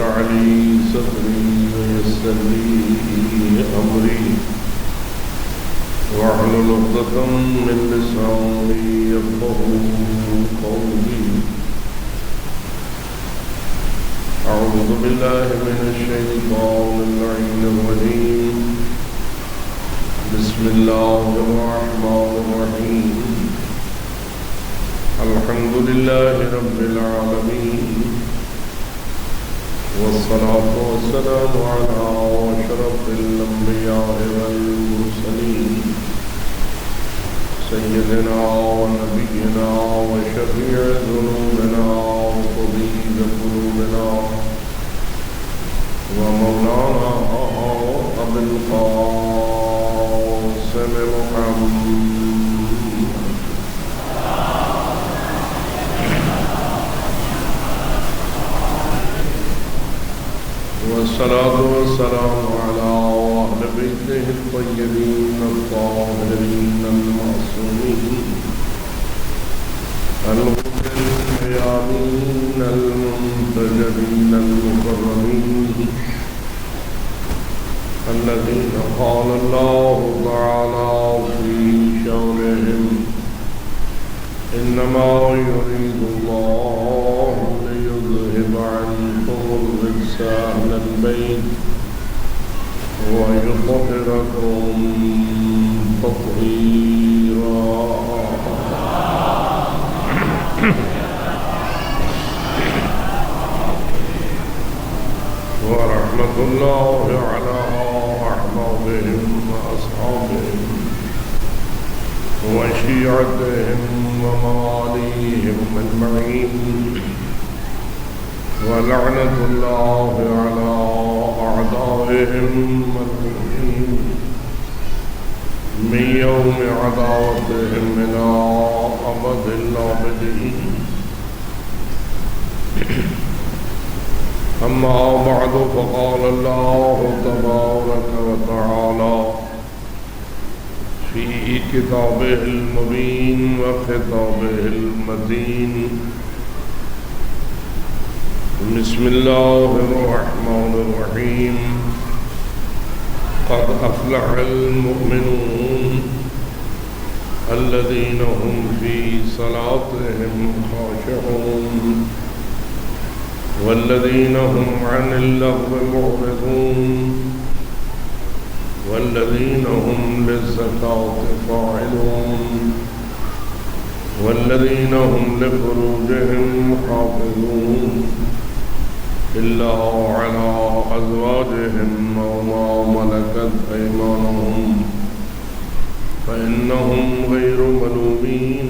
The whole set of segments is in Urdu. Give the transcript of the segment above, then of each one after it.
اشرح لي صدري ويسر لي أمري واحلل عقدة من لساني يفقهوا قولي. أعوذ بالله من الشيطان اللعين الرجيم. بسم الله الرحمن الرحيم. الحمد لله رب العالمين، والصلاة والسلام على أشرف الأنبياء والمرسلين سيدنا ونبينا وشفيع ذنوبنا وطبيب قلوبنا ومولانا أبي القاسم محمد والصلاة والسلام على أهل بيته الطيبين الطاهرين المعصومين الغر الميامين المنتجبين المكرمين الذين قال الله تعالى في شأنهم: إنما يريد الله ليذهب عنكم الرجس أهل البيت ويطهركم تطهيرا. ورحمة الله على أحبابهم وأصحابهم وشيعتهم ومواليهم أجمعين، ولعنة الله على أعدائهم الملعونين من يوم عداوتهم إلى أبد الآبدين. أما بعد، فقال الله تبارك وتعالى في كتابه المبين وخطابه المتين: بسم الله الرحمن الرحيم. قد أفلح المؤمنون الذين هم في صلاتهم خاشعون والذين هم عن اللغو معرضون والذين هم للزكاة فاعلون والذين هم لفروجهم حافظون إلا على أزواجهم أو ما ملكت أيمانهم فإنهم غير ملومين.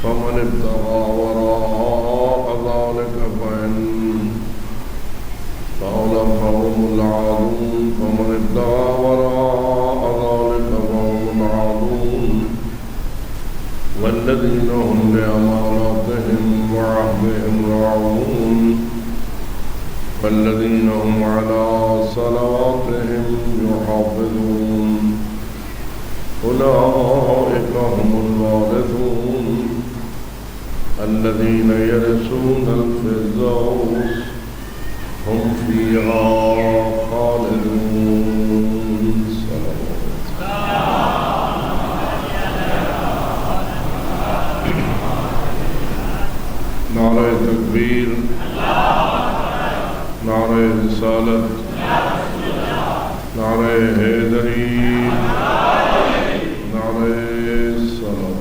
فمن ابتغى وراء ذلك فأولئك هم العادون. فمن ابتغى وراء ذلك فهم العادون. والذين هم لأماناتهم وعهدهم راعون والذين هم على صلواتهم يحافظون. أولئك هم الوارثون الذين يرثون الفردوس هم فيها خالدون. نعرہ تکبیر، نعرہ رسالت، نعرہ حیدری، نعرہ صلوات.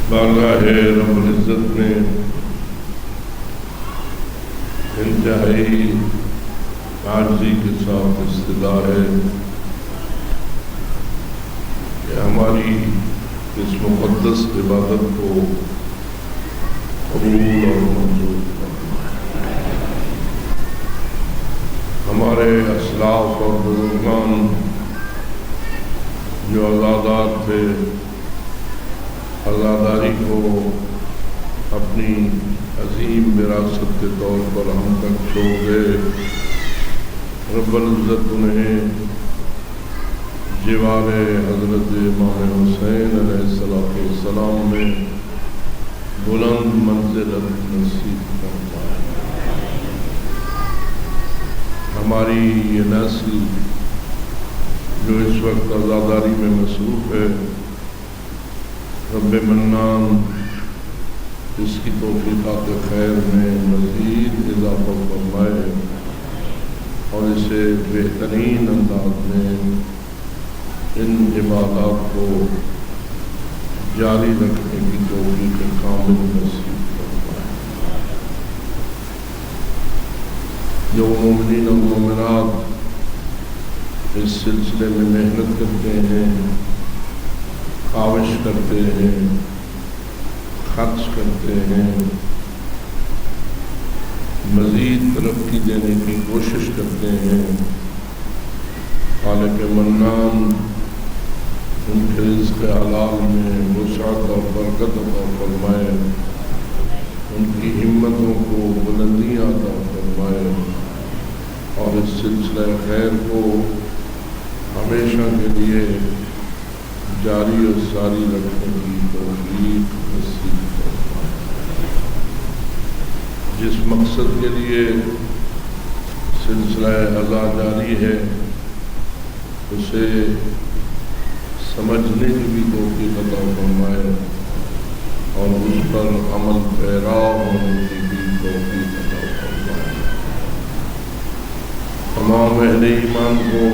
بارگاہ رب العزت میں انتہائی عاجزی کے ساتھ استدعا ہے کہ ہماری اس مقدس عبادت کو قبول اور منظور فرمائے. ہمارے اسلاف اور بزرگان جو آزادات تھے، آزاداری کو اپنی عظیم وراثت کے طور پر ہم تک چھوڑ گئے. رب العزت انہیں جوار حضرت امام حسین علیہ السلام میں بلند منزلت نصیب فرمائے۔ ہماری یہ نسل جو اس وقت آزاداری میں مصروف ہے، رب منان اس کی توفیقات خیر میں مزید اضافہ فرمائے اور اسے بہترین انداز میں ان عبادات کو جاری رکھنے کی توفیق کامل نصیب فرمائے۔ جو مومنین اور مومنات اس سلسلے میں محنت کرتے ہیں، کاوش کرتے ہیں، خرچ کرتے ہیں، مزید ترقی دینے کی کوشش کرتے ہیں، خالق منان ان کے رزق حلال میں وسعت اور برکت عطا فرمائے، ان کی ہمتوں کو بلندیاں عطا فرمائے اور اس سلسلہ خیر کو ہمیشہ کے لیے جاری اور ساری رکھنے کی توفیق نصیب فرمائے۔ جس مقصد کے لیے سلسلہ عزا جاری ہے اسے سمجھنے کی بھی توفیق عطا فرمائے اور اس پر عمل پیرا ہونے کی بھی توفیق عطا فرمائے۔ تمام اہل ایمان کو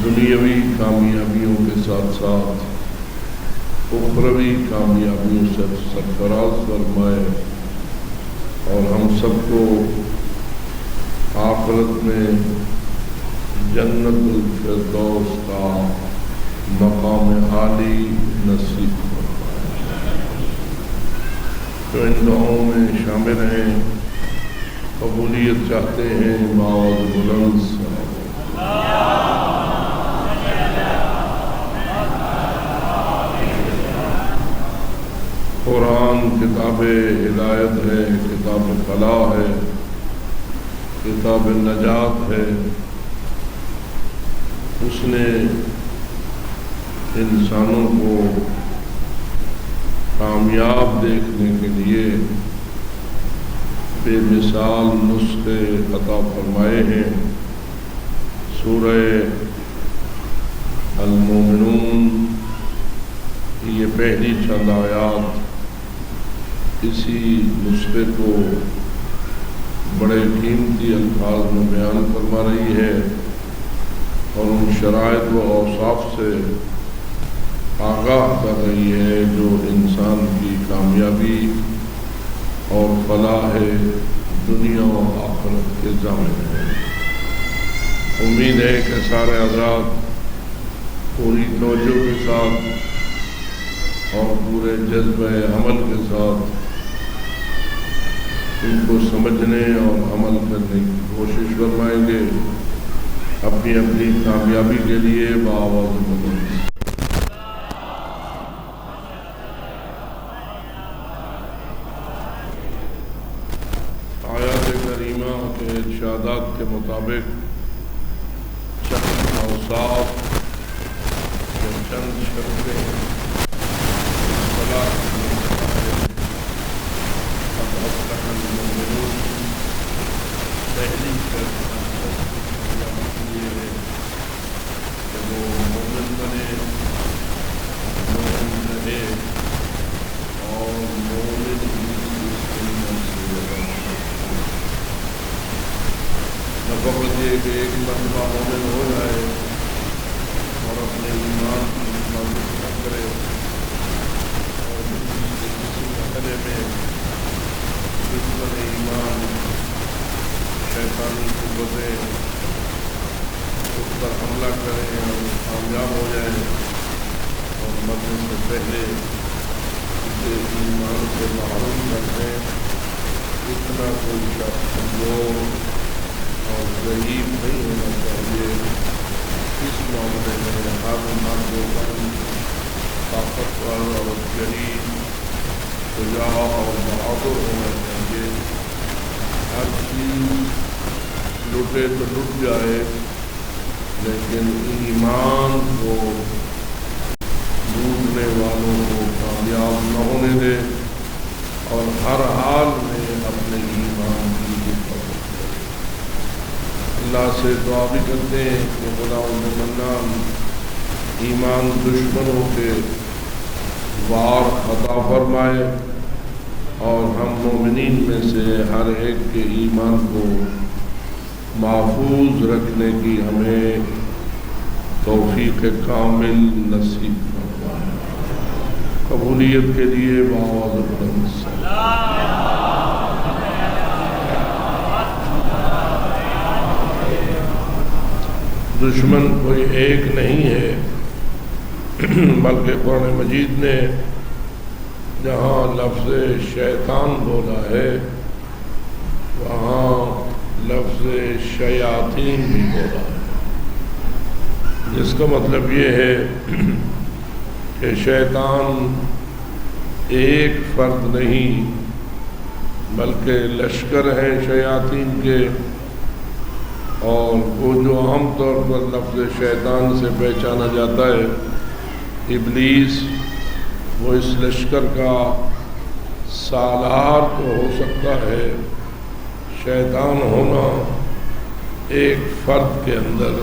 دنیاوی کامیابیوں کے ساتھ ساتھ اخروی کامیابیوں سے سرفراز فرمائے اور ہم سب کو آخرت میں جنت الفردوس کا مقام عالی نصیب فرمائے۔ تو ان دعاؤں میں شامل ہیں، قبولیت چاہتے ہیں باوجود بلند قرآن کتاب ہدایت ہے، کتاب فلاح ہے، کتاب نجات ہے۔ اس نے انسانوں کو کامیاب دیکھنے کے لیے بے مثال نسخے عطا فرمائے ہیں۔ سورہ المومنون کی یہ پہلی چند آیات اسی نسخے کو بڑے قیمتی الفاظ میں بیان فرما رہی ہے اور ان شرائط و اوصاف سے آگاہ کر رہی ہے جو انسان کی کامیابی اور فلاح دنیا و آخرت کے ضامن ہے۔ امید ہے کہ سارے حضرات پوری توجہ کے ساتھ اور پورے جذبہ عمل کے ساتھ ان کو سمجھنے اور عمل کرنے کی کوشش فرمائیں گے، اپنی اپنی کامیابی کے لیے بآواز بلند۔ آیات کریمہ کے ارشادات کے مطابق چند اوصاف یا چند شرطیں پہلی شرط یہ ہے کہ وہ مومن بنے، مومن رہے اور مومن نہ فقط یہ کہ ایک مرتبہ مومن ہو جائے اور اپنے ایمان کی حفاظت نہ کرے اور کسی مسئلے میں دشمن ایمان شیطانی قوتیں اس پر حملہ کریں اور کامیاب ہو جائیں اور مرنے سے پہلے اسے ایمان سے محروم کر دیں، اتنا کوئی شخص کمزور اور ضعیف نہیں ہونا چاہیے۔ اس معاملے میں ہر مرد طاقتور اور جریح، شجاع اور بہادر ہونا چاہیے۔ ہر چیز لٹے تو لٹ جائے لیکن ایمان کو ڈھونڈنے والوں کو کامیاب نہ ہونے دے اور ہر حال میں اپنے ایمان کی حفاظت کرے۔ اللہ سے دعا بھی کرتے ہیں کہ خدا منان ایمان دشمنوں کے وار عطا فرمائے اور ہم مومنین میں سے ہر ایک کے ایمان کو محفوظ رکھنے کی ہمیں توفیق کامل نصیب فرمائے۔ قبولیت کے لیے بآواز بلند دشمن کوئی ایک نہیں ہے، بلکہ قرآن مجید نے جہاں لفظ شیطان بولا ہے وہاں لفظ شیاطین بھی بولا ہے، جس کا مطلب یہ ہے کہ شیطان ایک فرد نہیں بلکہ لشکر ہیں شیاطین کے، اور وہ جو عام طور پر لفظ شیطان سے پہچانا جاتا ہے ابلیس، وہ اس لشکر کا سالار تو ہو سکتا ہے، شیطان ہونا ایک فرد کے اندر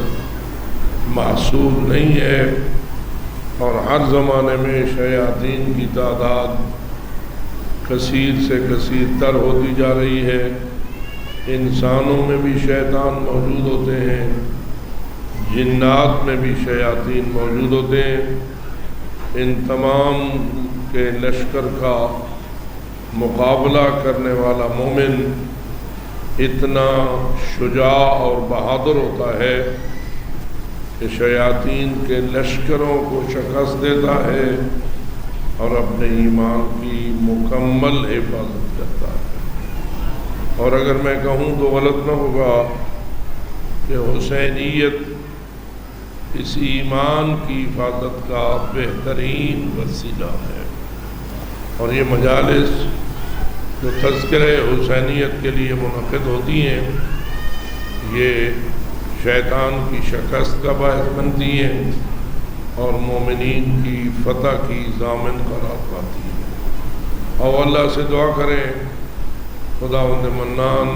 محصور نہیں ہے، اور ہر زمانے میں شیاطین کی تعداد کثیر سے کثیر تر ہوتی جا رہی ہے۔ انسانوں میں بھی شیطان موجود ہوتے ہیں، جنات میں بھی شیاطین موجود ہوتے ہیں۔ ان تمام کے لشکر کا مقابلہ کرنے والا مومن اتنا شجاع اور بہادر ہوتا ہے کہ شیاطین کے لشکروں کو شکست دیتا ہے اور اپنے ایمان کی مکمل حفاظت کرتا ہے۔ اور اگر میں کہوں تو غلط نہ ہوگا کہ حسینیت اس ایمان کی حفاظت کا بہترین وسیلہ ہے، اور یہ مجالس جو تذکرہ حسینیت کے لیے منعقد ہوتی ہیں یہ شیطان کی شکست کا باعث بنتی ہیں اور مومنین کی فتح کی ضامن قرار پاتی ہیں۔ اور اللہ سے دعا کریں خداوند منان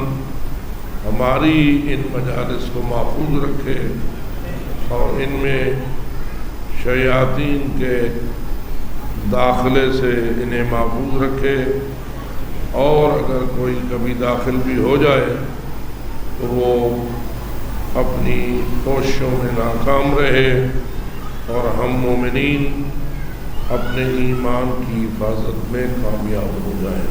ہماری ان مجالس کو محفوظ رکھے اور ان میں شیاطین کے داخلے سے انہیں محفوظ رکھے، اور اگر کوئی کبھی داخل بھی ہو جائے تو وہ اپنی کوششوں میں ناکام رہے اور ہم مومنین اپنے ایمان کی حفاظت میں کامیاب ہو جائیں۔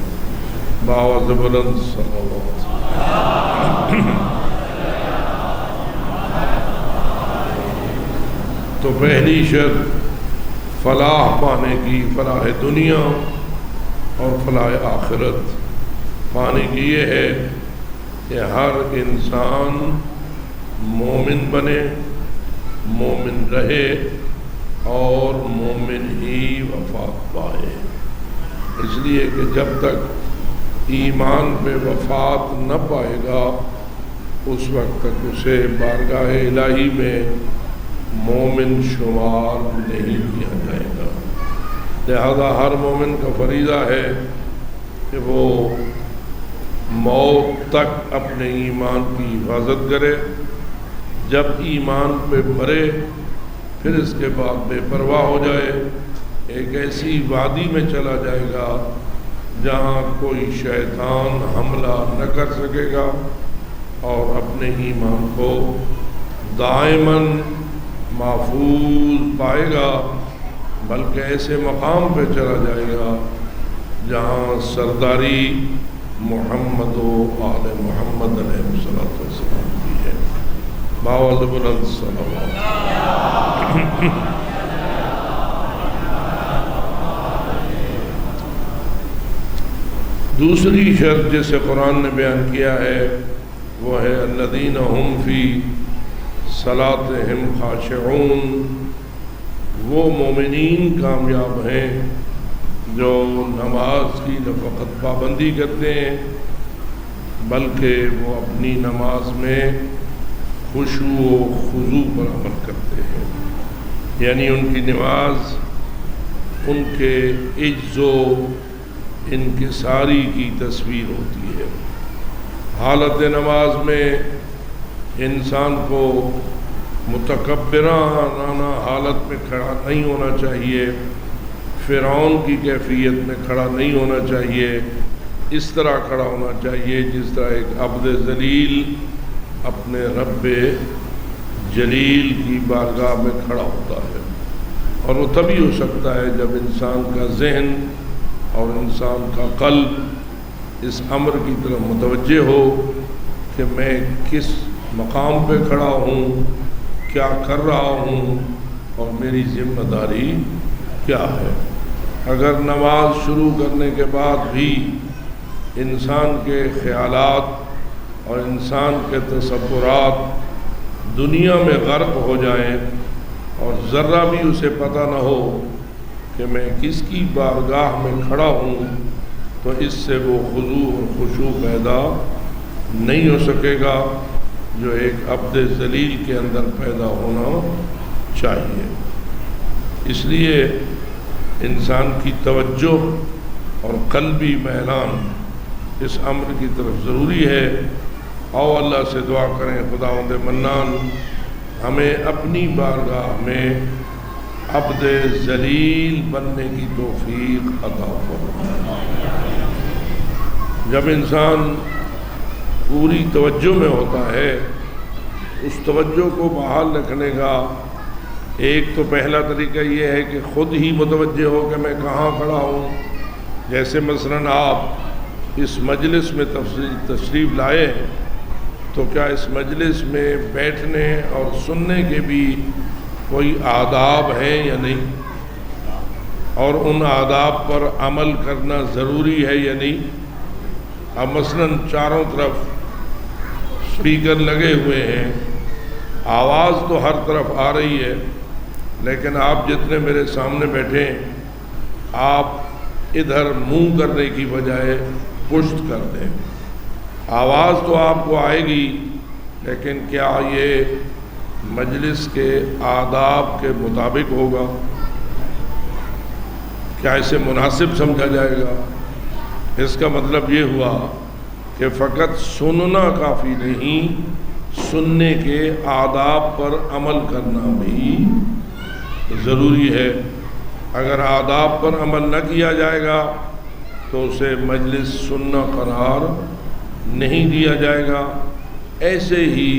بآواز بلند صلی اللہ علیہ وسلم۔ تو پہلی شرط فلاح پانے کی، فلاح دنیا اور فلاح آخرت پانے کی یہ ہے کہ ہر انسان مومن بنے، مومن رہے اور مومن ہی وفات پائے۔ اس لیے کہ جب تک ایمان پہ وفات نہ پائے گا اس وقت تک اسے بارگاہ الہی میں مومن شمار نہیں کیا جائے گا۔ لہذا ہر مومن کا فریضہ ہے کہ وہ موت تک اپنے ایمان کی حفاظت کرے، جب ایمان پہ مرے پھر اس کے بعد بے پرواہ ہو جائے، ایک ایسی وادی میں چلا جائے گا جہاں کوئی شیطان حملہ نہ کر سکے گا، اور اپنے ایمان کو دائماً محفوظ پائے گا، بلکہ ایسے مقام پہ چلا جائے گا جہاں سرداری محمد و آل محمد علیہ السلام کی ہے۔ بآواز بلند صلی اللہ علیہ وسلم۔ دوسری شرط جسے قرآن نے بیان کیا ہے وہ ہے الذین ہم فی صلاتہم خاشعون، وہ مومنین کامیاب ہیں جو نماز کی نہ فقط پابندی کرتے ہیں بلکہ وہ اپنی نماز میں خشوع و خضوع پر عمل کرتے ہیں، یعنی ان کی نماز ان کے عجز و انکساری کی تصویر ہوتی ہے۔ حالت نماز میں انسان کو متکبرانہ حالت میں کھڑا نہیں ہونا چاہیے، فرعون کی کیفیت میں کھڑا نہیں ہونا چاہیے، اس طرح کھڑا ہونا چاہیے جس طرح ایک عبد ذلیل اپنے رب جلیل کی بارگاہ میں کھڑا ہوتا ہے۔ اور وہ تبھی ہو سکتا ہے جب انسان کا ذہن اور انسان کا قلب اس امر کی طرف متوجہ ہو کہ میں کس مقام پہ کھڑا ہوں، کیا کر رہا ہوں اور میری ذمہ داری کیا ہے۔ اگر نماز شروع کرنے کے بعد بھی انسان کے خیالات اور انسان کے تصورات دنیا میں غرق ہو جائیں اور ذرہ بھی اسے پتہ نہ ہو کہ میں کس کی بارگاہ میں کھڑا ہوں، تو اس سے وہ خضوع اور خشوع پیدا نہیں ہو سکے گا جو ایک عبد ذلیل کے اندر پیدا ہونا چاہیے۔ اس لیے انسان کی توجہ اور قلبی میلان اس امر کی طرف ضروری ہے۔ آؤ اللہ سے دعا کریں، خداوند منان ہمیں اپنی بارگاہ میں عبد ذلیل بننے کی توفیق عطا فرما۔ جب انسان پوری توجہ میں ہوتا ہے، اس توجہ کو بحال رکھنے کا ایک تو پہلا طریقہ یہ ہے کہ خود ہی متوجہ ہو کہ میں کہاں کھڑا ہوں۔ جیسے مثلاً آپ اس مجلس میں تشریف لائے تو کیا اس مجلس میں بیٹھنے اور سننے کے بھی کوئی آداب ہیں یا نہیں، اور ان آداب پر عمل کرنا ضروری ہے یا نہیں۔ اب مثلاً چاروں طرف اسپیکر لگے ہوئے ہیں، آواز تو ہر طرف آ رہی ہے، لیکن آپ جتنے میرے سامنے بیٹھے آپ ادھر منہ کرنے کی بجائے پشت کر دیں۔ آواز تو آپ کو آئے گی، لیکن کیا یہ مجلس کے آداب کے مطابق ہوگا؟ کیا اسے مناسب سمجھا جائے گا؟ اس کا مطلب یہ ہوا کہ فقط سننا کافی نہیں، سننے کے آداب پر عمل کرنا بھی ضروری ہے۔ اگر آداب پر عمل نہ کیا جائے گا تو اسے مجلس سننا قرار نہیں دیا جائے گا۔ ایسے ہی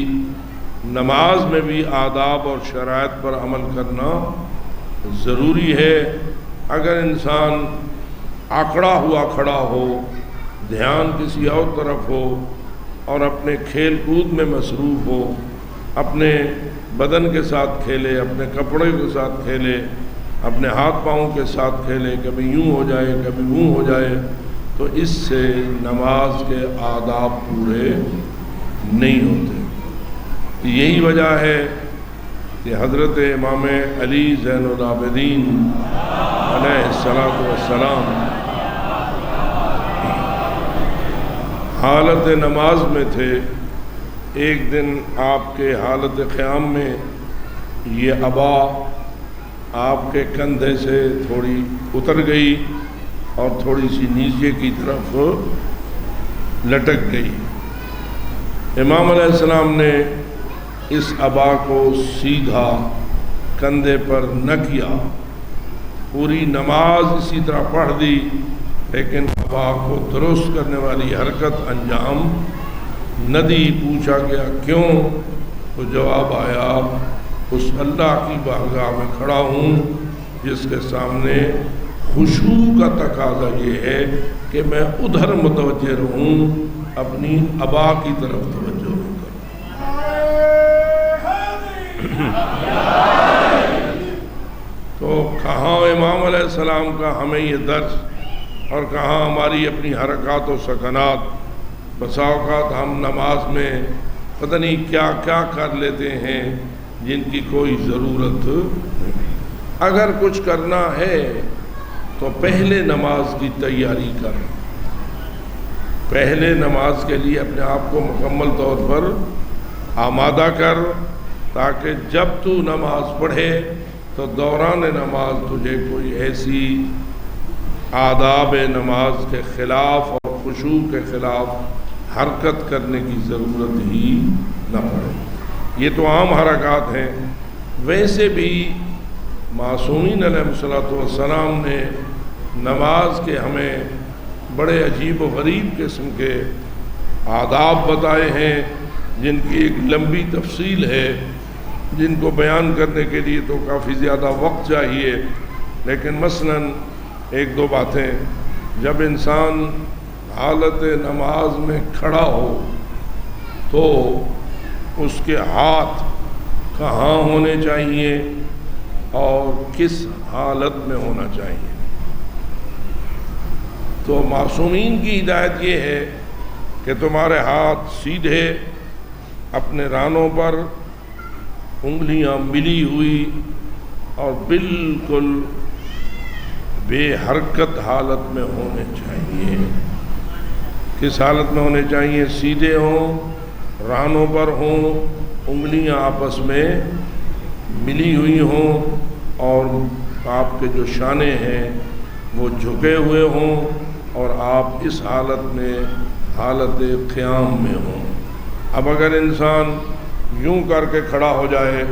نماز میں بھی آداب اور شرائط پر عمل کرنا ضروری ہے۔ اگر انسان آکڑا ہوا کھڑا ہو، دھیان کسی اور طرف ہو اور اپنے کھیل کود میں مصروف ہو، اپنے بدن کے ساتھ کھیلے، اپنے کپڑے کے ساتھ کھیلے، اپنے ہاتھ پاؤں کے ساتھ کھیلے، کبھی یوں ہو جائے کبھی یوں ہو جائے، تو اس سے نماز کے آداب پورے نہیں ہوتے۔ یہی وجہ ہے کہ حضرت امام علی زین العابدین علیہ السلام حالت نماز میں تھے۔ ایک دن آپ کے حالت قیام میں یہ عبا آپ کے کندھے سے تھوڑی اتر گئی اور تھوڑی سی نیچے کی طرف لٹک گئی۔ امام علیہ السلام نے اس عبا کو سیدھا کندھے پر نہ کیا، پوری نماز اسی طرح پڑھ دی، لیکن عبا کو درست کرنے والی حرکت انجام نہ دی۔ پوچھا گیا کیوں؟ تو جواب آیا، اس اللہ کی بارگاہ میں کھڑا ہوں جس کے سامنے خشوع کا تقاضا یہ ہے کہ میں ادھر متوجہ رہوں، اپنی عبا کی طرف توجہ نہ کروں۔ تو کہاں امام علیہ السلام کا ہمیں یہ درس، اور کہاں ہماری اپنی حرکات و سکنات۔ بسا اوقات ہم نماز میں پتہ نہیں کیا کیا کر لیتے ہیں جن کی کوئی ضرورت نہیں۔ اگر کچھ کرنا ہے تو پہلے نماز کی تیاری کر، پہلے نماز کے لیے اپنے آپ کو مکمل طور پر آمادہ کر، تاکہ جب تو نماز پڑھے تو دوران نماز تجھے کوئی ایسی آداب نماز کے خلاف اور خشوع کے خلاف حرکت کرنے کی ضرورت ہی نہ پڑے۔ یہ تو عام حرکات ہیں۔ ویسے بھی معصومین علیہ الصلوۃ والسلام نے نماز کے ہمیں بڑے عجیب و غریب قسم کے آداب بتائے ہیں، جن کی ایک لمبی تفصیل ہے، جن کو بیان کرنے کے لیے تو کافی زیادہ وقت چاہیے، لیکن مثلاً ایک دو باتیں۔ جب انسان حالت نماز میں کھڑا ہو تو اس کے ہاتھ کہاں ہونے چاہیے اور کس حالت میں ہونا چاہیے؟ تو معصومین کی ہدایت یہ ہے کہ تمہارے ہاتھ سیدھے اپنے رانوں پر، انگلیاں ملی ہوئی اور بالکل بے حرکت حالت میں ہونے چاہیے۔ کس حالت میں ہونے چاہیے؟ سیدھے ہوں، رانوں پر ہوں، انگلیاں آپس میں ملی ہوئی ہوں، اور آپ کے جو شانے ہیں وہ جھکے ہوئے ہوں، اور آپ اس حالت میں حالت قیام میں ہوں۔ اب اگر انسان یوں کر کے کھڑا ہو جائے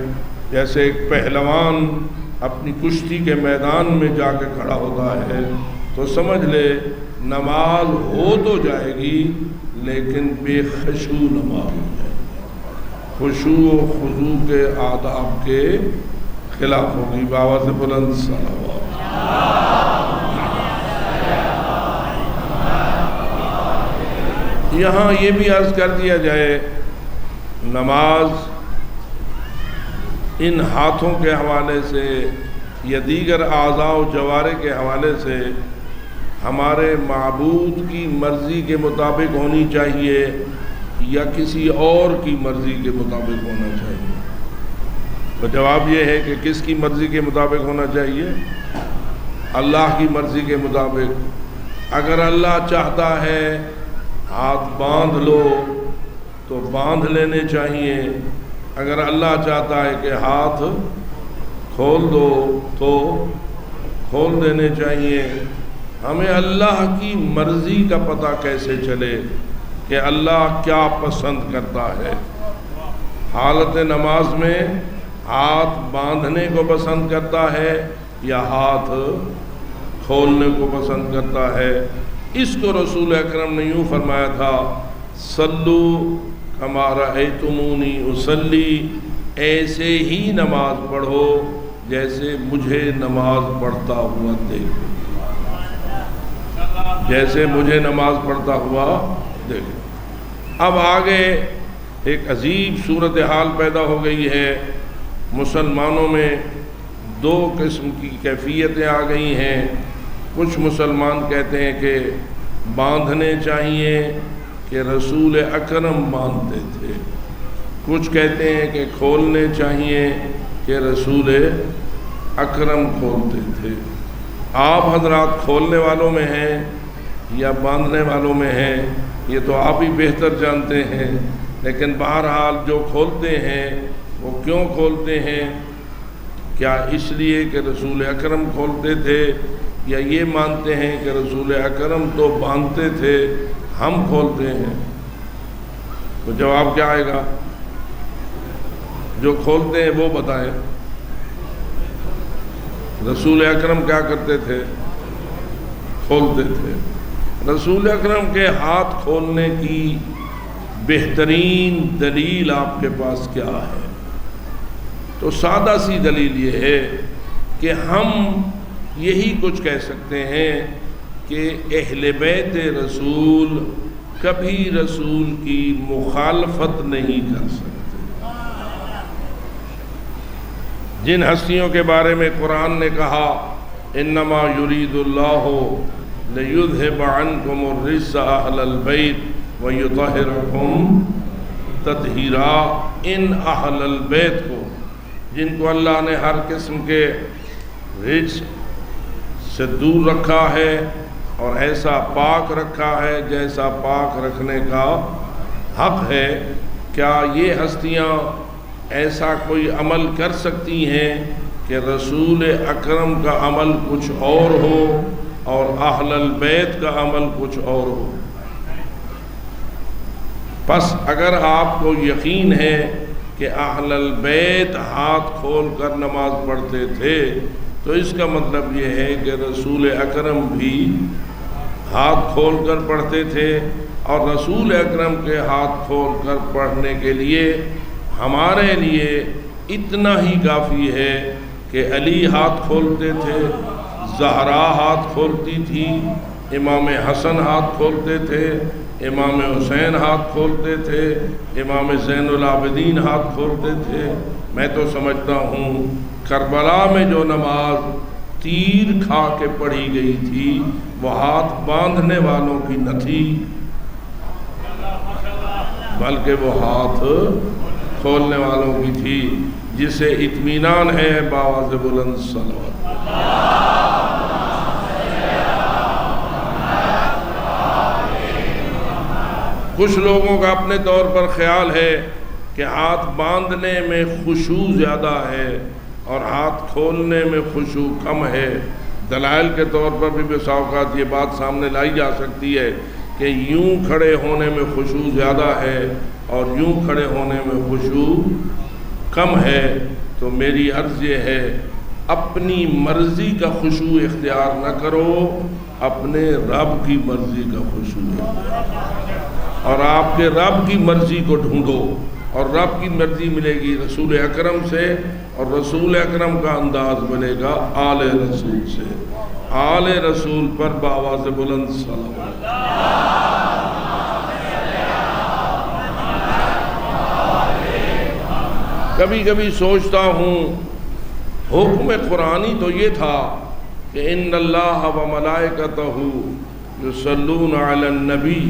جیسے ایک پہلوان اپنی کشتی کے میدان میں جا کے کھڑا ہوتا ہے، تو سمجھ لے نماز ہو تو جائے گی لیکن بے خشوع نماز ہو جائے گی، خشوع و خضوع کے آداب کے خلاف ہوگی۔ بابا سے بلند صلوات۔ یہاں یہ بھی عرض کر دیا جائے، نماز ان ہاتھوں کے حوالے سے یا دیگر اعضاء و جوارح کے حوالے سے ہمارے معبود کی مرضی کے مطابق ہونی چاہیے یا کسی اور کی مرضی کے مطابق ہونا چاہیے؟ تو جواب یہ ہے کہ کس کی مرضی کے مطابق ہونا چاہیے؟ اللہ کی مرضی کے مطابق۔ اگر اللہ چاہتا ہے ہاتھ باندھ لو تو باندھ لینے چاہیے، اگر اللہ چاہتا ہے کہ ہاتھ کھول دو تو کھول دینے چاہیے۔ ہمیں اللہ کی مرضی کا پتہ کیسے چلے کہ اللہ کیا پسند کرتا ہے؟ حالت نماز میں ہاتھ باندھنے کو پسند کرتا ہے یا ہاتھ کھولنے کو پسند کرتا ہے؟ اس کو رسول اکرم نے یوں فرمایا تھا، صلو کما رأیتمونی اصلی، ایسے ہی نماز پڑھو جیسے مجھے نماز پڑھتا ہوا دیکھو، جیسے مجھے نماز پڑھتا ہوا دیکھو۔ اب آگے ایک عجیب صورتحال پیدا ہو گئی ہے، مسلمانوں میں دو قسم کی کیفیتیں آ گئی ہیں۔ کچھ مسلمان کہتے ہیں کہ باندھنے چاہیے کہ رسول اکرم باندھتے تھے، کچھ کہتے ہیں کہ کھولنے چاہیے کہ رسول اکرم کھولتے تھے۔ آپ حضرات کھولنے والوں میں ہیں یا باندھنے والوں میں ہیں یہ تو آپ ہی بہتر جانتے ہیں، لیکن بہرحال جو کھولتے ہیں وہ کیوں کھولتے ہیں؟ کیا اس لیے کہ رسول اکرم کھولتے تھے، یا یہ مانتے ہیں کہ رسول اکرم تو باندھتے تھے ہم کھولتے ہیں؟ تو جواب کیا آئے گا؟ جو کھولتے ہیں وہ بتائیں۔ رسول اکرم کیا کرتے تھے؟ کھولتے تھے۔ رسول اکرم کے ہاتھ کھولنے کی بہترین دلیل آپ کے پاس کیا ہے؟ تو سادہ سی دلیل یہ ہے کہ ہم یہی کچھ کہہ سکتے ہیں کہ اہل بیت رسول کبھی رسول کی مخالفت نہیں کر سکتے۔ جن ہستیوں کے بارے میں قرآن نے کہا انما یرید اللہ لیذھب عنکم الرجس اہل البیت ویطہرکم تطہیرا، ان اہل البیت کو جن کو اللہ نے ہر قسم کے رجس سے دور رکھا ہے اور ایسا پاک رکھا ہے جیسا پاک رکھنے کا حق ہے، کیا یہ ہستیاں ایسا کوئی عمل کر سکتی ہیں کہ رسول اکرم کا عمل کچھ اور ہو اور اہل البیت کا عمل کچھ اور ہو؟ پس اگر آپ کو یقین ہے کہ اہل البیت ہاتھ کھول کر نماز پڑھتے تھے تو اس کا مطلب یہ ہے کہ رسول اکرم بھی ہاتھ کھول کر پڑھتے تھے، اور رسول اکرم کے ہاتھ کھول کر پڑھنے کے لیے ہمارے لیے اتنا ہی کافی ہے کہ علی ہاتھ کھولتے تھے، زہرا ہاتھ کھولتی تھی، امام حسن ہاتھ کھولتے تھے، امام حسین ہاتھ کھولتے تھے، امام زین العابدین ہاتھ کھولتے تھے۔ میں تو سمجھتا ہوں کربلا میں جو نماز تیر کھا کے پڑھی گئی تھی وہ ہاتھ باندھنے والوں کی نہ تھی، بلکہ وہ ہاتھ کھولنے والوں کی تھی، جسے اطمینان ہے بآواز بلند صلوات۔ کچھ لوگوں کا اپنے طور پر خیال ہے کہ ہاتھ باندھنے میں خشوع زیادہ ہے اور ہاتھ کھولنے میں خشوع کم ہے۔ دلائل کے طور پر بھی بسا اوقات یہ بات سامنے لائی جا سکتی ہے کہ یوں کھڑے ہونے میں خشوع زیادہ ہے اور یوں کھڑے ہونے میں خشوع کم ہے۔ تو میری عرض یہ ہے اپنی مرضی کا خشوع اختیار نہ کرو، اپنے رب کی مرضی کا خشوع اختیار کرو، اور آپ کے رب کی مرضی کو ڈھونڈو، اور رب کی مرضی ملے گی رسول اکرم سے، اور رسول اکرم کا انداز ملے گا آل رسول سے۔ آل رسول پر بآواز بلند صلوات۔ کبھی کبھی سوچتا ہوں حکم قرآنی تو یہ تھا کہ ان اللہ و ملائکتہ یصلون علی النبی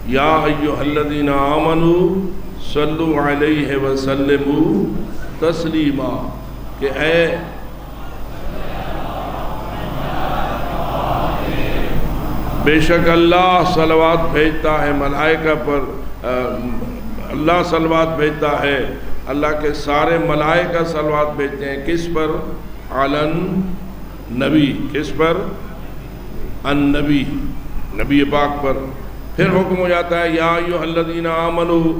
یا ایھا الذین آمنوا صلوا علیہ وسلموا تسلیما، کہ اے بے شک اللہ صلوات بھیجتا ہے ملائکہ پر، اللہ صلوات بھیجتا ہے، اللہ کے سارے ملائکہ صلوات بھیجتے ہیں کس پر؟ علن نبی، کس پر؟ النبی، نبی پاک پر۔ پھر حکم ہو جاتا ہے یا ایھا الذین آمنوا،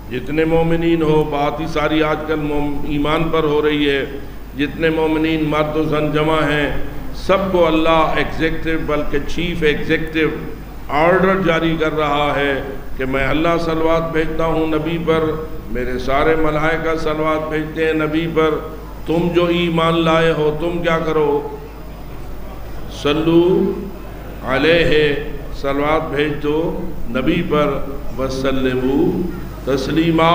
جتنے مومنین ہو، بات ہی ساری آج کل ایمان پر ہو رہی ہے، جتنے مومنین مرد و زن جمع ہیں سب کو اللہ ایگزیکٹو بلکہ چیف ایگزیکٹو آرڈر جاری کر رہا ہے کہ میں اللہ صلوات بھیجتا ہوں نبی پر، میرے سارے ملائکہ صلوات بھیجتے ہیں نبی پر، تم جو ایمان لائے ہو تم کیا کرو؟ صلو علیہ، صلوات بھیج دو نبی پر، وسلموا تسلیما،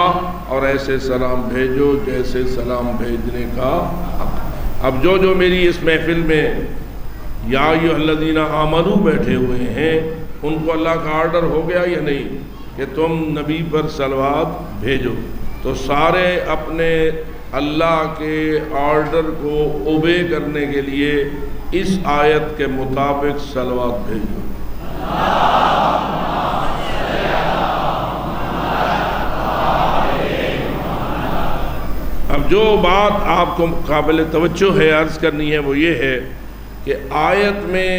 اور ایسے سلام بھیجو جیسے سلام بھیجنے کا حق۔ اب جو میری اس محفل میں یا ایھا الذین آمنوا بیٹھے ہوئے ہیں ان کو اللہ کا آرڈر ہو گیا یا نہیں کہ تم نبی پر صلوات بھیجو؟ تو سارے اپنے اللہ کے آرڈر کو اوبے کرنے کے لیے اس آیت کے مطابق صلوات بھیجو۔ اب جو بات آپ کو قابل توجہ ہے عرض کرنی ہے وہ یہ ہے کہ آیت میں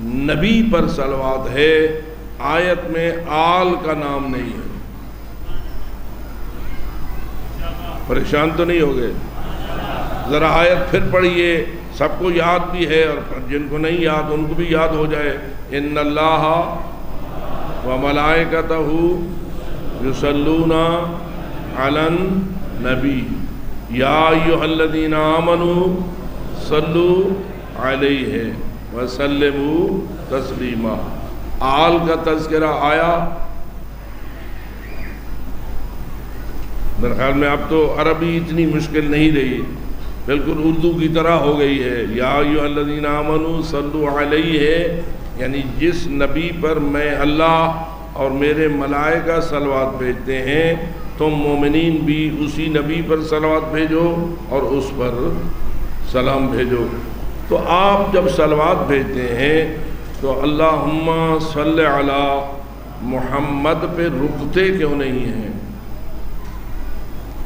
نبی پر صلوات ہے، آیت میں آل کا نام نہیں ہے۔ پریشان تو نہیں ہو گئے؟ ذرا آیت پھر پڑھیے، سب کو یاد بھی ہے اور جن کو نہیں یاد ان کو بھی یاد ہو جائے۔ ان اللہ و ملائکتہ یصلون علی النبی یا ایھا الذین آمنوا صلوا علیہ وسلموا تسلیما۔ آل کا تذکرہ آیا؟ میرے خیال میں اب تو عربی اتنی مشکل نہیں رہی، بالکل اردو کی طرح ہو گئی ہے۔ یا ایھا الذین آمنوا صلوا علیہ، یعنی جس نبی پر میں اللہ اور میرے ملائکہ صلوات بھیجتے ہیں تم مومنین بھی اسی نبی پر صلوات بھیجو اور اس پر سلام بھیجو۔ تو آپ جب صلوات بھیجتے ہیں تو اللہم صلی علی محمد پہ رکتے کیوں نہیں ہیں؟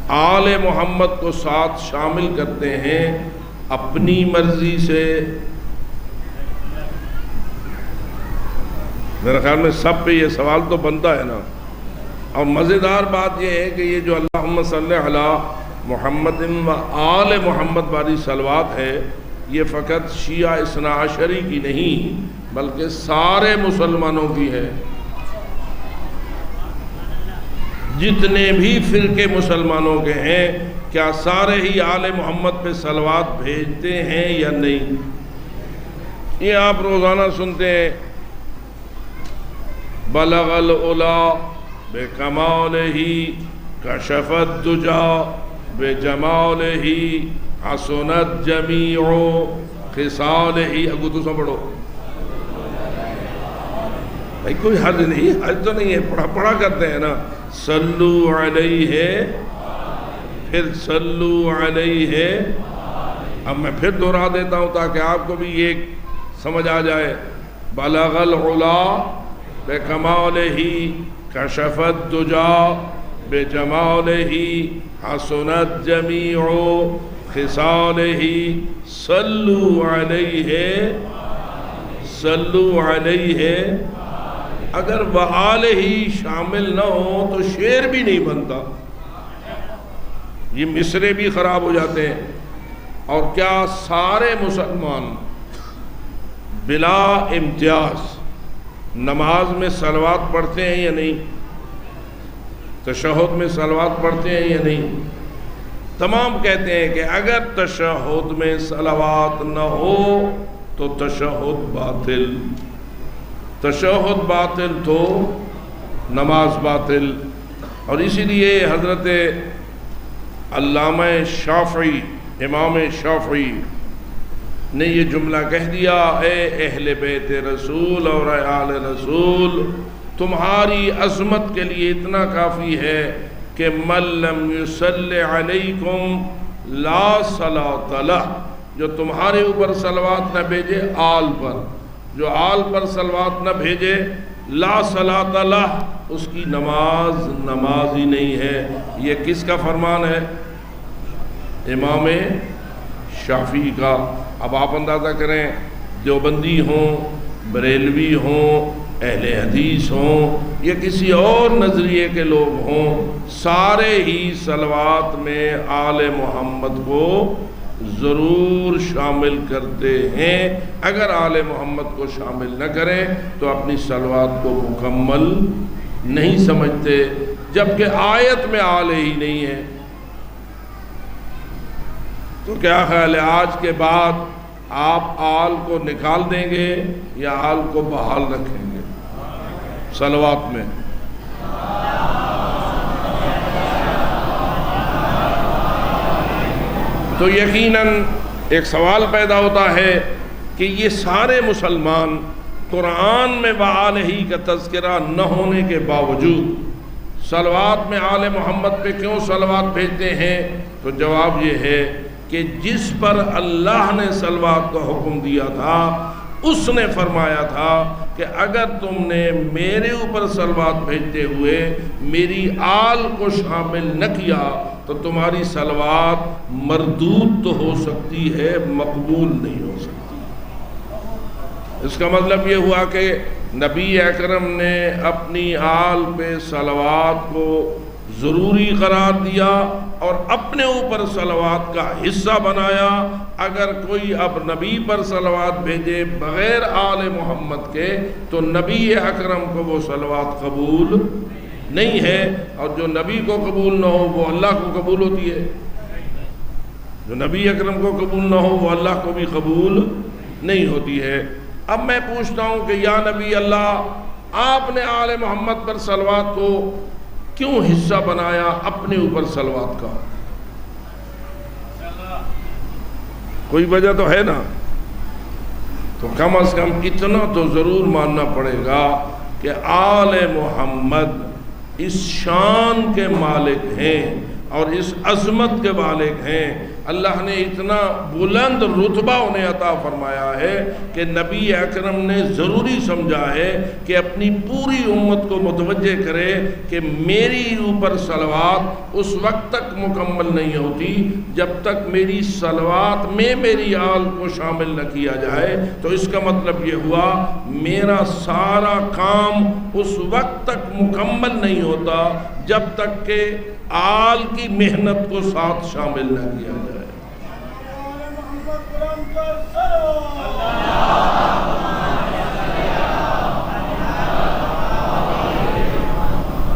آل محمد کو ساتھ شامل کرتے ہیں اپنی مرضی سے؟ میرے خیال میں سب پہ یہ سوال تو بنتا ہے نا. اور مزیدار بات یہ ہے کہ یہ جو اللہم صلی علی محمد و آل محمد والی صلوات ہے یہ فقط شیعہ اثنا عشری کی نہیں بلکہ سارے مسلمانوں کی ہے. جتنے بھی فرقے مسلمانوں کے ہیں کیا سارے ہی آل محمد پہ صلوات بھیجتے ہیں یا نہیں؟ یہ آپ روزانہ سنتے ہیں بلغ العلا بکمالہ کشف الدجا بجمالہ حسنت جمیع خصالہ. اگو تو سب پڑھو بھائی، کوئی حرج نہیں، حرج تو نہیں ہے، پڑھا کرتے ہیں نا. صلو علیہ، پھر صلو علیہ. اب میں پھر دہرا دیتا ہوں تاکہ آپ کو بھی یہ سمجھ آ جائے. بلغ العلا بکمالہ کشف الدجا بجمالہ حسنت جمیع خصالہ. صلو علیہ، صلو علیہ. اگر وآلہ شامل نہ ہو تو شعر بھی نہیں بنتا، یہ مصرے بھی خراب ہو جاتے ہیں. اور کیا سارے مسلمان بلا امتیاز نماز میں صلوات پڑھتے ہیں یا نہیں؟ تشہد میں صلوات پڑھتے ہیں یا نہیں؟ تمام کہتے ہیں کہ اگر تشہد میں صلوات نہ ہو تو تشہد باطل. تشہد باطل تو نماز باطل. اور اسی لیے حضرت علامہ شافعی، امام شافعی نے یہ جملہ کہہ دیا، اے اہل بیت رسول اور اے آل رسول، تمہاری عظمت کے لیے اتنا کافی ہے کہ من لم یصلی علیکم لا صلاۃ لہ. جو تمہارے اوپر صلوات نہ بھیجے آل پر، جو آل پر صلوات نہ بھیجے لا صلاۃ لہ، اس کی نماز نماز ہی نہیں ہے. یہ کس کا فرمان ہے؟ امام شافعی کا. اب آپ اندازہ کریں، دیوبندی ہوں، بریلوی ہوں، اہل حدیث ہوں یا کسی اور نظریے کے لوگ ہوں، سارے ہی صلوات میں آل محمد کو ضرور شامل کرتے ہیں. اگر آل محمد کو شامل نہ کریں تو اپنی صلوات کو مکمل نہیں سمجھتے، جبکہ آیت میں آل ہی نہیں ہے. تو کیا خیال ہے، آج کے بعد آپ آل کو نکال دیں گے یا آل کو بحال رکھیں گے صلوات میں؟ تو یقیناً ایک سوال پیدا ہوتا ہے کہ یہ سارے مسلمان قرآن میں وآلہ کا تذکرہ نہ ہونے کے باوجود صلوات میں آل محمد پہ کیوں صلوات بھیجتے ہیں؟ تو جواب یہ ہے کہ جس پر اللہ نے صلوات کا حکم دیا تھا اس نے فرمایا تھا کہ اگر تم نے میرے اوپر صلوات بھیجتے ہوئے میری آل کو شامل نہ کیا تو تمہاری صلوات مردود تو ہو سکتی ہے، مقبول نہیں ہو سکتی. اس کا مطلب یہ ہوا کہ نبی اکرم نے اپنی آل پہ صلوات کو ضروری قرار دیا اور اپنے اوپر صلوات کا حصہ بنایا. اگر کوئی اب نبی پر صلوات بھیجے بغیر آل محمد کے تو نبی اکرم کو وہ صلوات قبول نہیں ہے، اور جو نبی کو قبول نہ ہو وہ اللہ کو قبول ہوتی ہے. جو نبی اکرم کو قبول نہ ہو وہ اللہ کو بھی قبول نہیں ہوتی ہے. اب میں پوچھتا ہوں کہ یا نبی اللہ، آپ نے آل محمد پر صلوات کو کیوں حصہ بنایا اپنے اوپر صلوات کا؟ کوئی وجہ تو ہے نا. تو کم از کم اتنا تو ضرور ماننا پڑے گا کہ آل محمد اس شان کے مالک ہیں اور اس عظمت کے مالک ہیں۔ اللہ نے اتنا بلند رتبہ انہیں عطا فرمایا ہے کہ نبی اکرم نے ضروری سمجھا ہے کہ اپنی پوری امت کو متوجہ کرے کہ میری اوپر صلوات اس وقت تک مکمل نہیں ہوتی جب تک میری صلوات میں میری آل کو شامل نہ کیا جائے۔ تو اس کا مطلب یہ ہوا میرا سارا کام اس وقت تک مکمل نہیں ہوتا جب تک کہ آل کی محنت کو ساتھ شامل نہ کیا جائے۔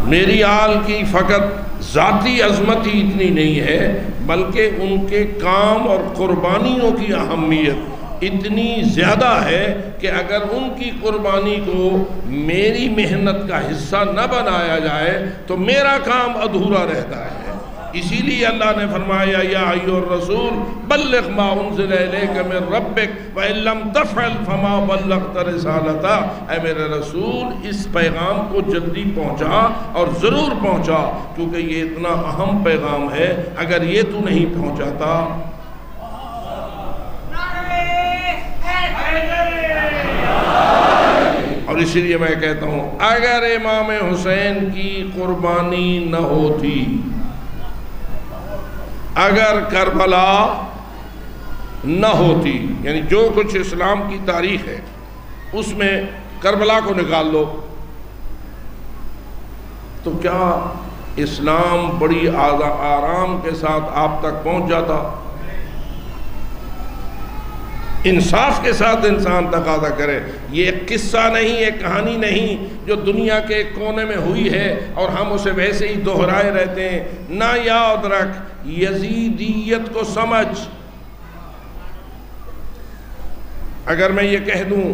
میری آل کی فقط ذاتی عظمت ہی اتنی نہیں ہے بلکہ ان کے کام اور قربانیوں کی اہمیت اتنی زیادہ ہے کہ اگر ان کی قربانی کو میری محنت کا حصہ نہ بنایا جائے تو میرا کام ادھورا رہتا ہے۔ اسی لیے اللہ نے فرمایا یا ایھا الرسول بلغ ما انزل الیک من ربک وان لم تفعل فما بلغت رسالتہ، اے میرے رسول اس پیغام کو جلدی پہنچا اور ضرور پہنچا کیونکہ یہ اتنا اہم پیغام ہے، اگر یہ تو نہیں پہنچاتا۔ اور اسی لیے میں کہتا ہوں اگر امام حسین کی قربانی نہ ہوتی، اگر کربلا نہ ہوتی، یعنی جو کچھ اسلام کی تاریخ ہے اس میں کربلا کو نکال لو تو کیا اسلام بڑی آرام کے ساتھ آپ تک پہنچ جاتا؟ انصاف کے ساتھ انسان تقاضا کرے، یہ ایک قصہ نہیں، ایک کہانی نہیں جو دنیا کے ایک کونے میں ہوئی ہے اور ہم اسے ویسے ہی دہرائے رہتے ہیں۔ نہ یاد رکھ، یزیدیت کو سمجھ۔ اگر میں یہ کہہ دوں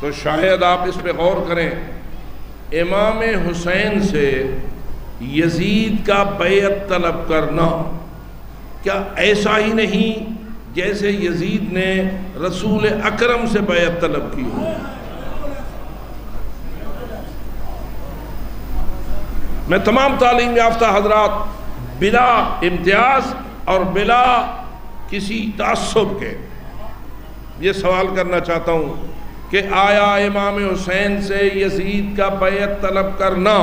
تو شاید آپ اس پہ غور کریں، امام حسین سے یزید کا بیعت طلب کرنا کیا ایسا ہی نہیں جیسے یزید نے رسول اکرم سے بیعت طلب کی ہو؟ میں تمام تعلیم یافتہ حضرات بلا امتیاز اور بلا کسی تعصب کے یہ سوال کرنا چاہتا ہوں کہ آیا امام حسین سے یزید کا بیعت طلب کرنا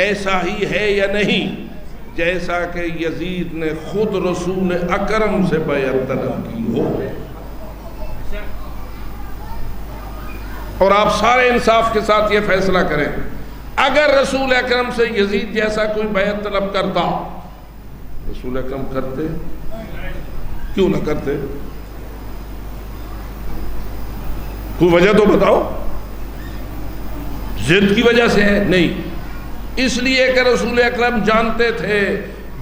ایسا ہی ہے یا نہیں جیسا کہ یزید نے خود رسول اکرم سے بیعت طلب کی ہو؟ اور آپ سارے انصاف کے ساتھ یہ فیصلہ کریں، اگر رسول اکرم سے یزید جیسا کوئی بیعت طلب کرتا، رسول اکرم کرتے؟ کیوں نہ کرتے؟ کوئی وجہ تو بتاؤ۔ ضد کی وجہ سے ہے؟ نہیں، اس لیے کہ رسول اکرم جانتے تھے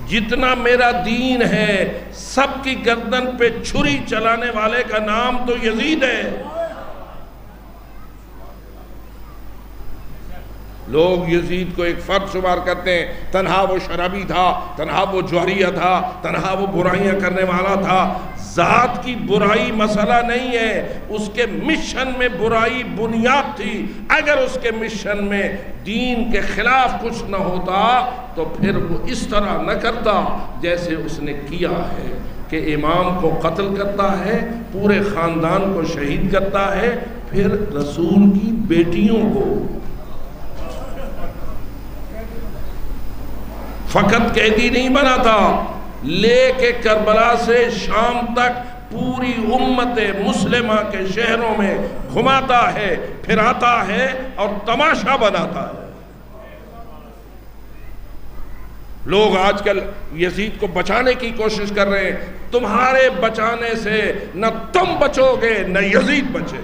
جتنا میرا دین ہے سب کی گردن پہ چھری چلانے والے کا نام تو یزید ہے۔ لوگ یزید کو ایک فرد شمار کرتے ہیں، تنہا وہ شرابی تھا، تنہا وہ جوہریہ تھا، تنہا وہ برائیاں کرنے والا تھا۔ ذات کی برائی مسئلہ نہیں ہے، اس کے مشن میں برائی بنیاد تھی۔ اگر اس کے مشن میں دین کے خلاف کچھ نہ ہوتا تو پھر وہ اس طرح نہ کرتا جیسے اس نے کیا ہے کہ امام کو قتل کرتا ہے، پورے خاندان کو شہید کرتا ہے، پھر رسول کی بیٹیوں کو فقط قیدی نہیں بناتا، لے کے کربلا سے شام تک پوری امت مسلمہ کے شہروں میں گھماتا ہے، پھراتا ہے اور تماشا بناتا ہے۔ لوگ آج کل یزید کو بچانے کی کوشش کر رہے ہیں، تمہارے بچانے سے نہ تم بچو گے نہ یزید بچے۔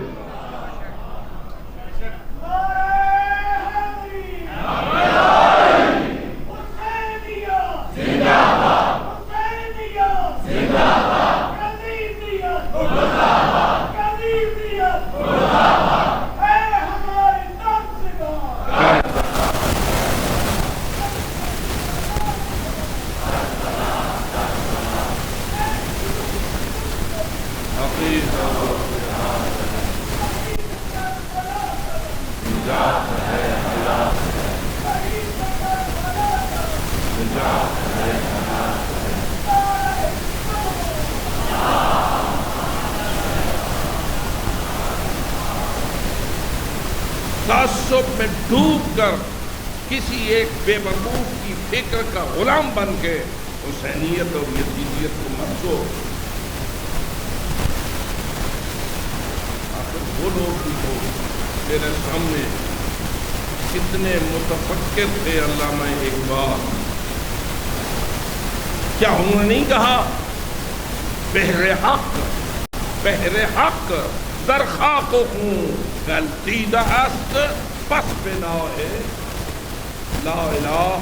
تعصب میں ڈوب کر کسی ایک بے وقوف کی فکر کا غلام بن کے حسینیت اور یزیدیت کو مت سو۔ آخر وہ لوگ بھی ہو میرے سامنے کتنے متفکر تھے علامہ اقبال، کیا انہوں نے نہیں کہا بہر حق در خاک و خون غلطیدہ است پس بنا ہے لا الہ۔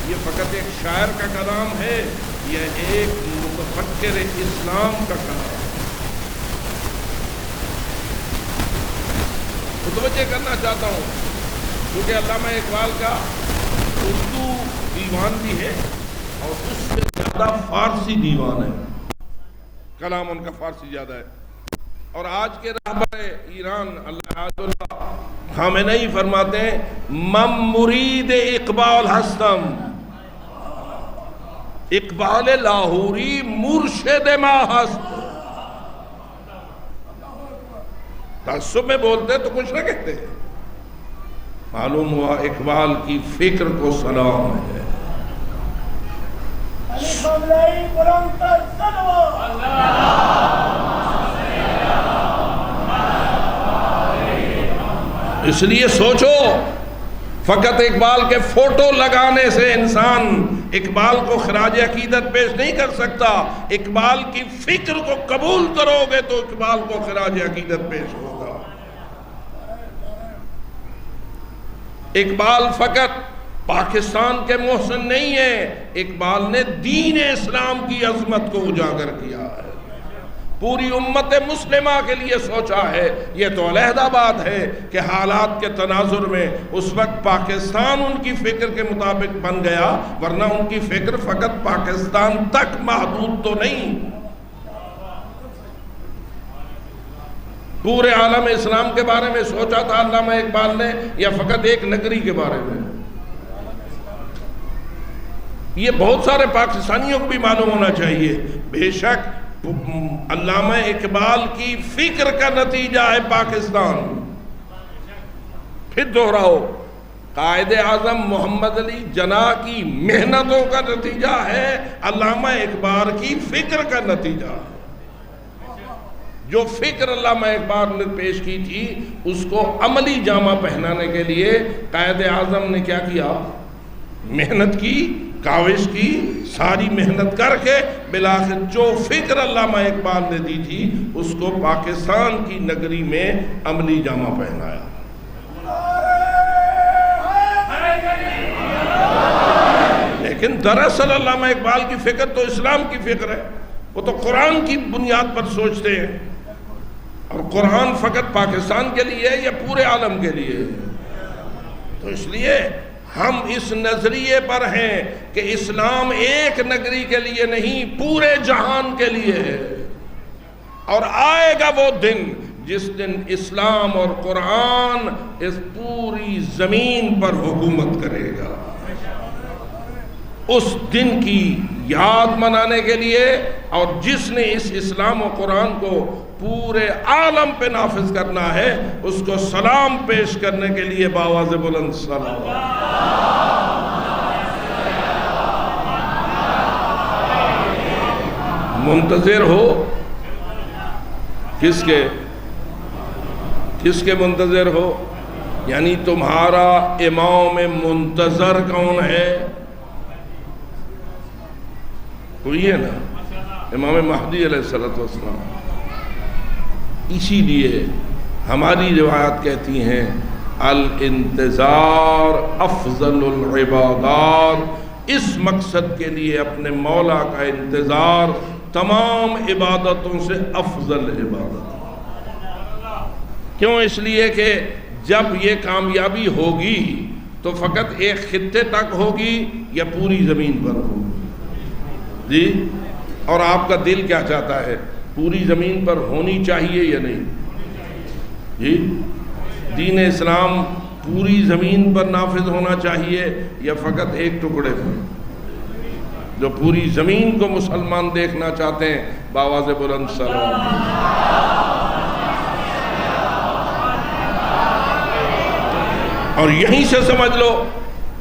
یہ فقط ایک شاعر کا کلام ہے، یہ ایک متفکر اسلام کا کلام ہے۔ متوجہ کرنا چاہتا ہوں کیونکہ علامہ اقبال کا اردو دیوان بھی ہے اور اس سے زیادہ فارسی دیوان ہے، کلام ان کا فارسی زیادہ ہے۔ اور آج کے رہبر ایران اللہ خامنئی فرماتے ہیں من مرید اقبال ہستم، اقبال لاہوری مرشد ما ہست۔ تعصب میں بولتے تو کچھ نہ کہتے، معلوم ہوا اقبال کی فکر کو سلام ہے۔ اس لیے سوچو، فقط اقبال کے فوٹو لگانے سے انسان اقبال کو خراج عقیدت پیش نہیں کر سکتا، اقبال کی فکر کو قبول کرو گے تو اقبال کو خراج عقیدت پیش ہوگا۔ اقبال فقط پاکستان کے محسن نہیں ہے، اقبال نے دین اسلام کی عظمت کو اجاگر کیا ہے، پوری امت مسلمہ کے لیے سوچا ہے۔ یہ تو علیحدہ بات ہے کہ حالات کے تناظر میں اس وقت پاکستان ان کی فکر کے مطابق بن گیا، ورنہ ان کی فکر فقط پاکستان تک محدود تو نہیں، پورے عالم اسلام کے بارے میں سوچا تھا علامہ اقبال نے یا فقط ایک نگری کے بارے میں؟ یہ بہت سارے پاکستانیوں کو بھی معلوم ہونا چاہیے۔ بے شک علامہ اقبال کی فکر کا نتیجہ ہے پاکستان، پھر دوہراؤ، قائد اعظم محمد علی جناح کی محنتوں کا نتیجہ ہے، علامہ اقبال کی فکر کا نتیجہ ہے۔ جو فکر علامہ اقبال نے پیش کی تھی اس کو عملی جامہ پہنانے کے لیے قائد اعظم نے کیا کیا؟ محنت کی، کاوش کی، ساری محنت کر کے بالآخر جو فکر علامہ اقبال نے دی تھی اس کو پاکستان کی نگری میں عملی جامہ پہنایا۔ لیکن دراصل علامہ اقبال کی فکر تو اسلام کی فکر ہے، وہ تو قرآن کی بنیاد پر سوچتے ہیں، اور قرآن فقط پاکستان کے لیے یا پورے عالم کے لیے؟ تو اس لیے ہم اس نظریے پر ہیں کہ اسلام ایک نگری کے لیے نہیں، پورے جہان کے لیے ہے، اور آئے گا وہ دن جس دن اسلام اور قرآن اس پوری زمین پر حکومت کرے گا۔ اس دن کی یاد منانے کے لیے، اور جس نے اس اسلام و قرآن کو پورے عالم پہ نافذ کرنا ہے اس کو سلام پیش کرنے کے لیے بآواز بلند سلام۔ منتظر ہو کس کے منتظر ہو؟ یعنی تمہارا امام منتظر کون ہے؟ کوئی ہے نا، امام مہدی علیہ السلام۔ اسی لیے ہماری روایات کہتی ہیں الانتظار افضل العبادات، اس مقصد کے لیے اپنے مولا کا انتظار تمام عبادتوں سے افضل عبادت۔ کیوں؟ اس لیے کہ جب یہ کامیابی ہوگی تو فقط ایک خطے تک ہوگی یا پوری زمین پر ہوگی؟ جی، اور آپ کا دل کیا چاہتا ہے؟ پوری زمین پر ہونی چاہیے یا نہیں؟ جی، دین اسلام پوری زمین پر نافذ ہونا چاہیے یا فقط ایک ٹکڑے پر؟ جو پوری زمین کو مسلمان دیکھنا چاہتے ہیں بآواز بلند سلام۔ اور یہیں سے سمجھ لو،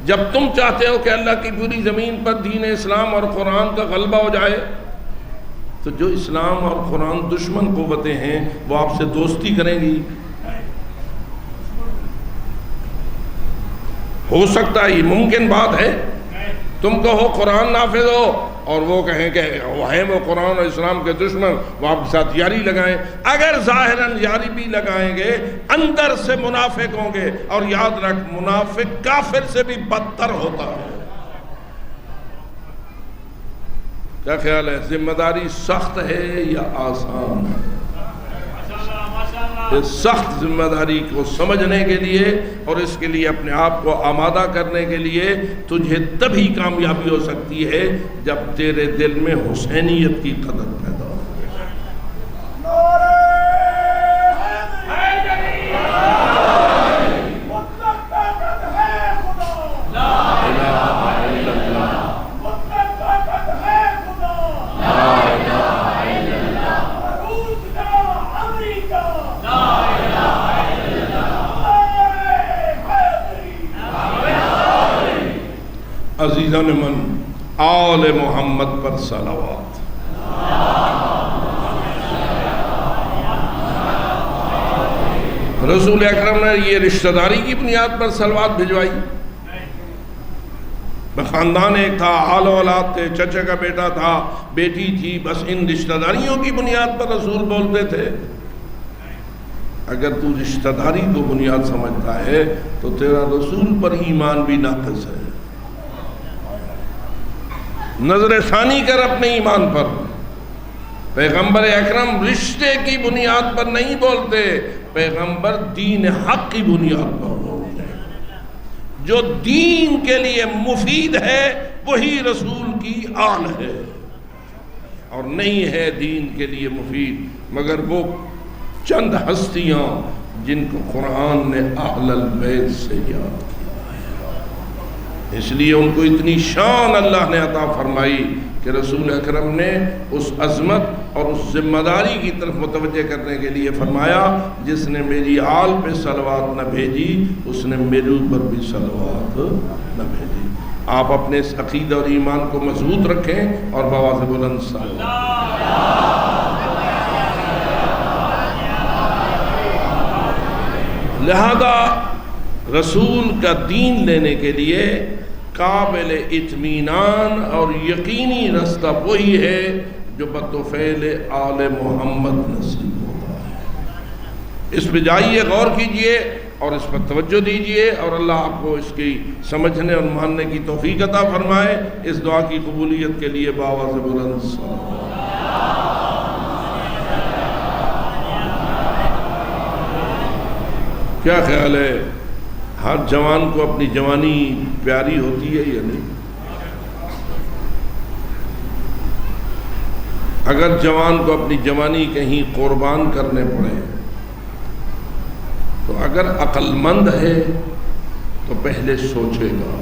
جب تم چاہتے ہو کہ اللہ کی پوری زمین پر دین اسلام اور قرآن کا غلبہ ہو جائے، تو جو اسلام اور قرآن دشمن قوتیں ہیں وہ آپ سے دوستی کریں گی؟ ہو سکتا ہے؟ یہ ممکن بات ہے؟ تم کہو قرآن نافذ ہو اور وہ کہیں کہ وہ قرآن اور اسلام کے دشمن، وہ آپ کے ساتھ یاری لگائیں۔ اگر ظاہراً یاری بھی لگائیں گے، اندر سے منافق ہوں گے، اور یاد رکھ منافق کافر سے بھی بدتر ہوتا ہے۔ کیا خیال ہے، ذمہ داری سخت ہے یا آسان ہے؟ اس سخت ذمہ داری کو سمجھنے کے لیے اور اس کے لیے اپنے آپ کو آمادہ کرنے کے لیے تجھے تبھی کامیابی ہو سکتی ہے جب تیرے دل میں حسینیت کی قدر پیدا ہو۔ عزیزان من، آل محمد پر صلوات۔ رسول اکرم نے یہ رشتہ داری کی بنیاد پر صلوات بھجوائی۔ خاندان ایک تھا، آل اولاد تھے، چچا کا بیٹا تھا، بیٹی تھی، بس ان رشتہ داریوں کی بنیاد پر رسول بولتے تھے۔ اگر تو رشتہ داری کو بنیاد سمجھتا ہے تو تیرا رسول پر ایمان بھی ناقص ہے۔ نظر ثانی کر اپنے ایمان پر۔ پیغمبر اکرم رشتے کی بنیاد پر نہیں بولتے، پیغمبر دین حق کی بنیاد پر بولتے ہیں۔ جو دین کے لیے مفید ہے وہی رسول کی آن ہے، اور نہیں ہے دین کے لیے مفید مگر وہ چند ہستیاں جن کو قرآن نے اہل البیت سے یاد کیا۔ اس لیے ان کو اتنی شان اللہ نے عطا فرمائی کہ رسول اکرم نے اس عظمت اور اس ذمہ داری کی طرف متوجہ کرنے کے لیے فرمایا، جس نے میری آل پہ صلوات نہ بھیجی اس نے میرے اوپر بھی صلوات نہ بھیجی۔ آپ اپنے اس عقیدہ اور ایمان کو مضبوط رکھیں اور بآواز بلند صلوات۔ لہذا رسول کا دین لینے کے لیے قابل اطمینان اور یقینی رستہ وہی ہے جو بطفیل آل محمد نصیب ہوتا ہے۔ اس پہ جائیے، غور کیجئے اور اس پر توجہ دیجئے، اور اللہ آپ کو اس کی سمجھنے اور ماننے کی توفیق عطا فرمائے۔ اس دعا کی قبولیت کے لیے بآواز بلند صلوات۔ کیا خیال ہے، ہر جوان کو اپنی جوانی پیاری ہوتی ہے یا نہیں؟ اگر جوان کو اپنی جوانی کہیں قربان کرنے پڑے تو اگر عقل مند ہے تو پہلے سوچے گا۔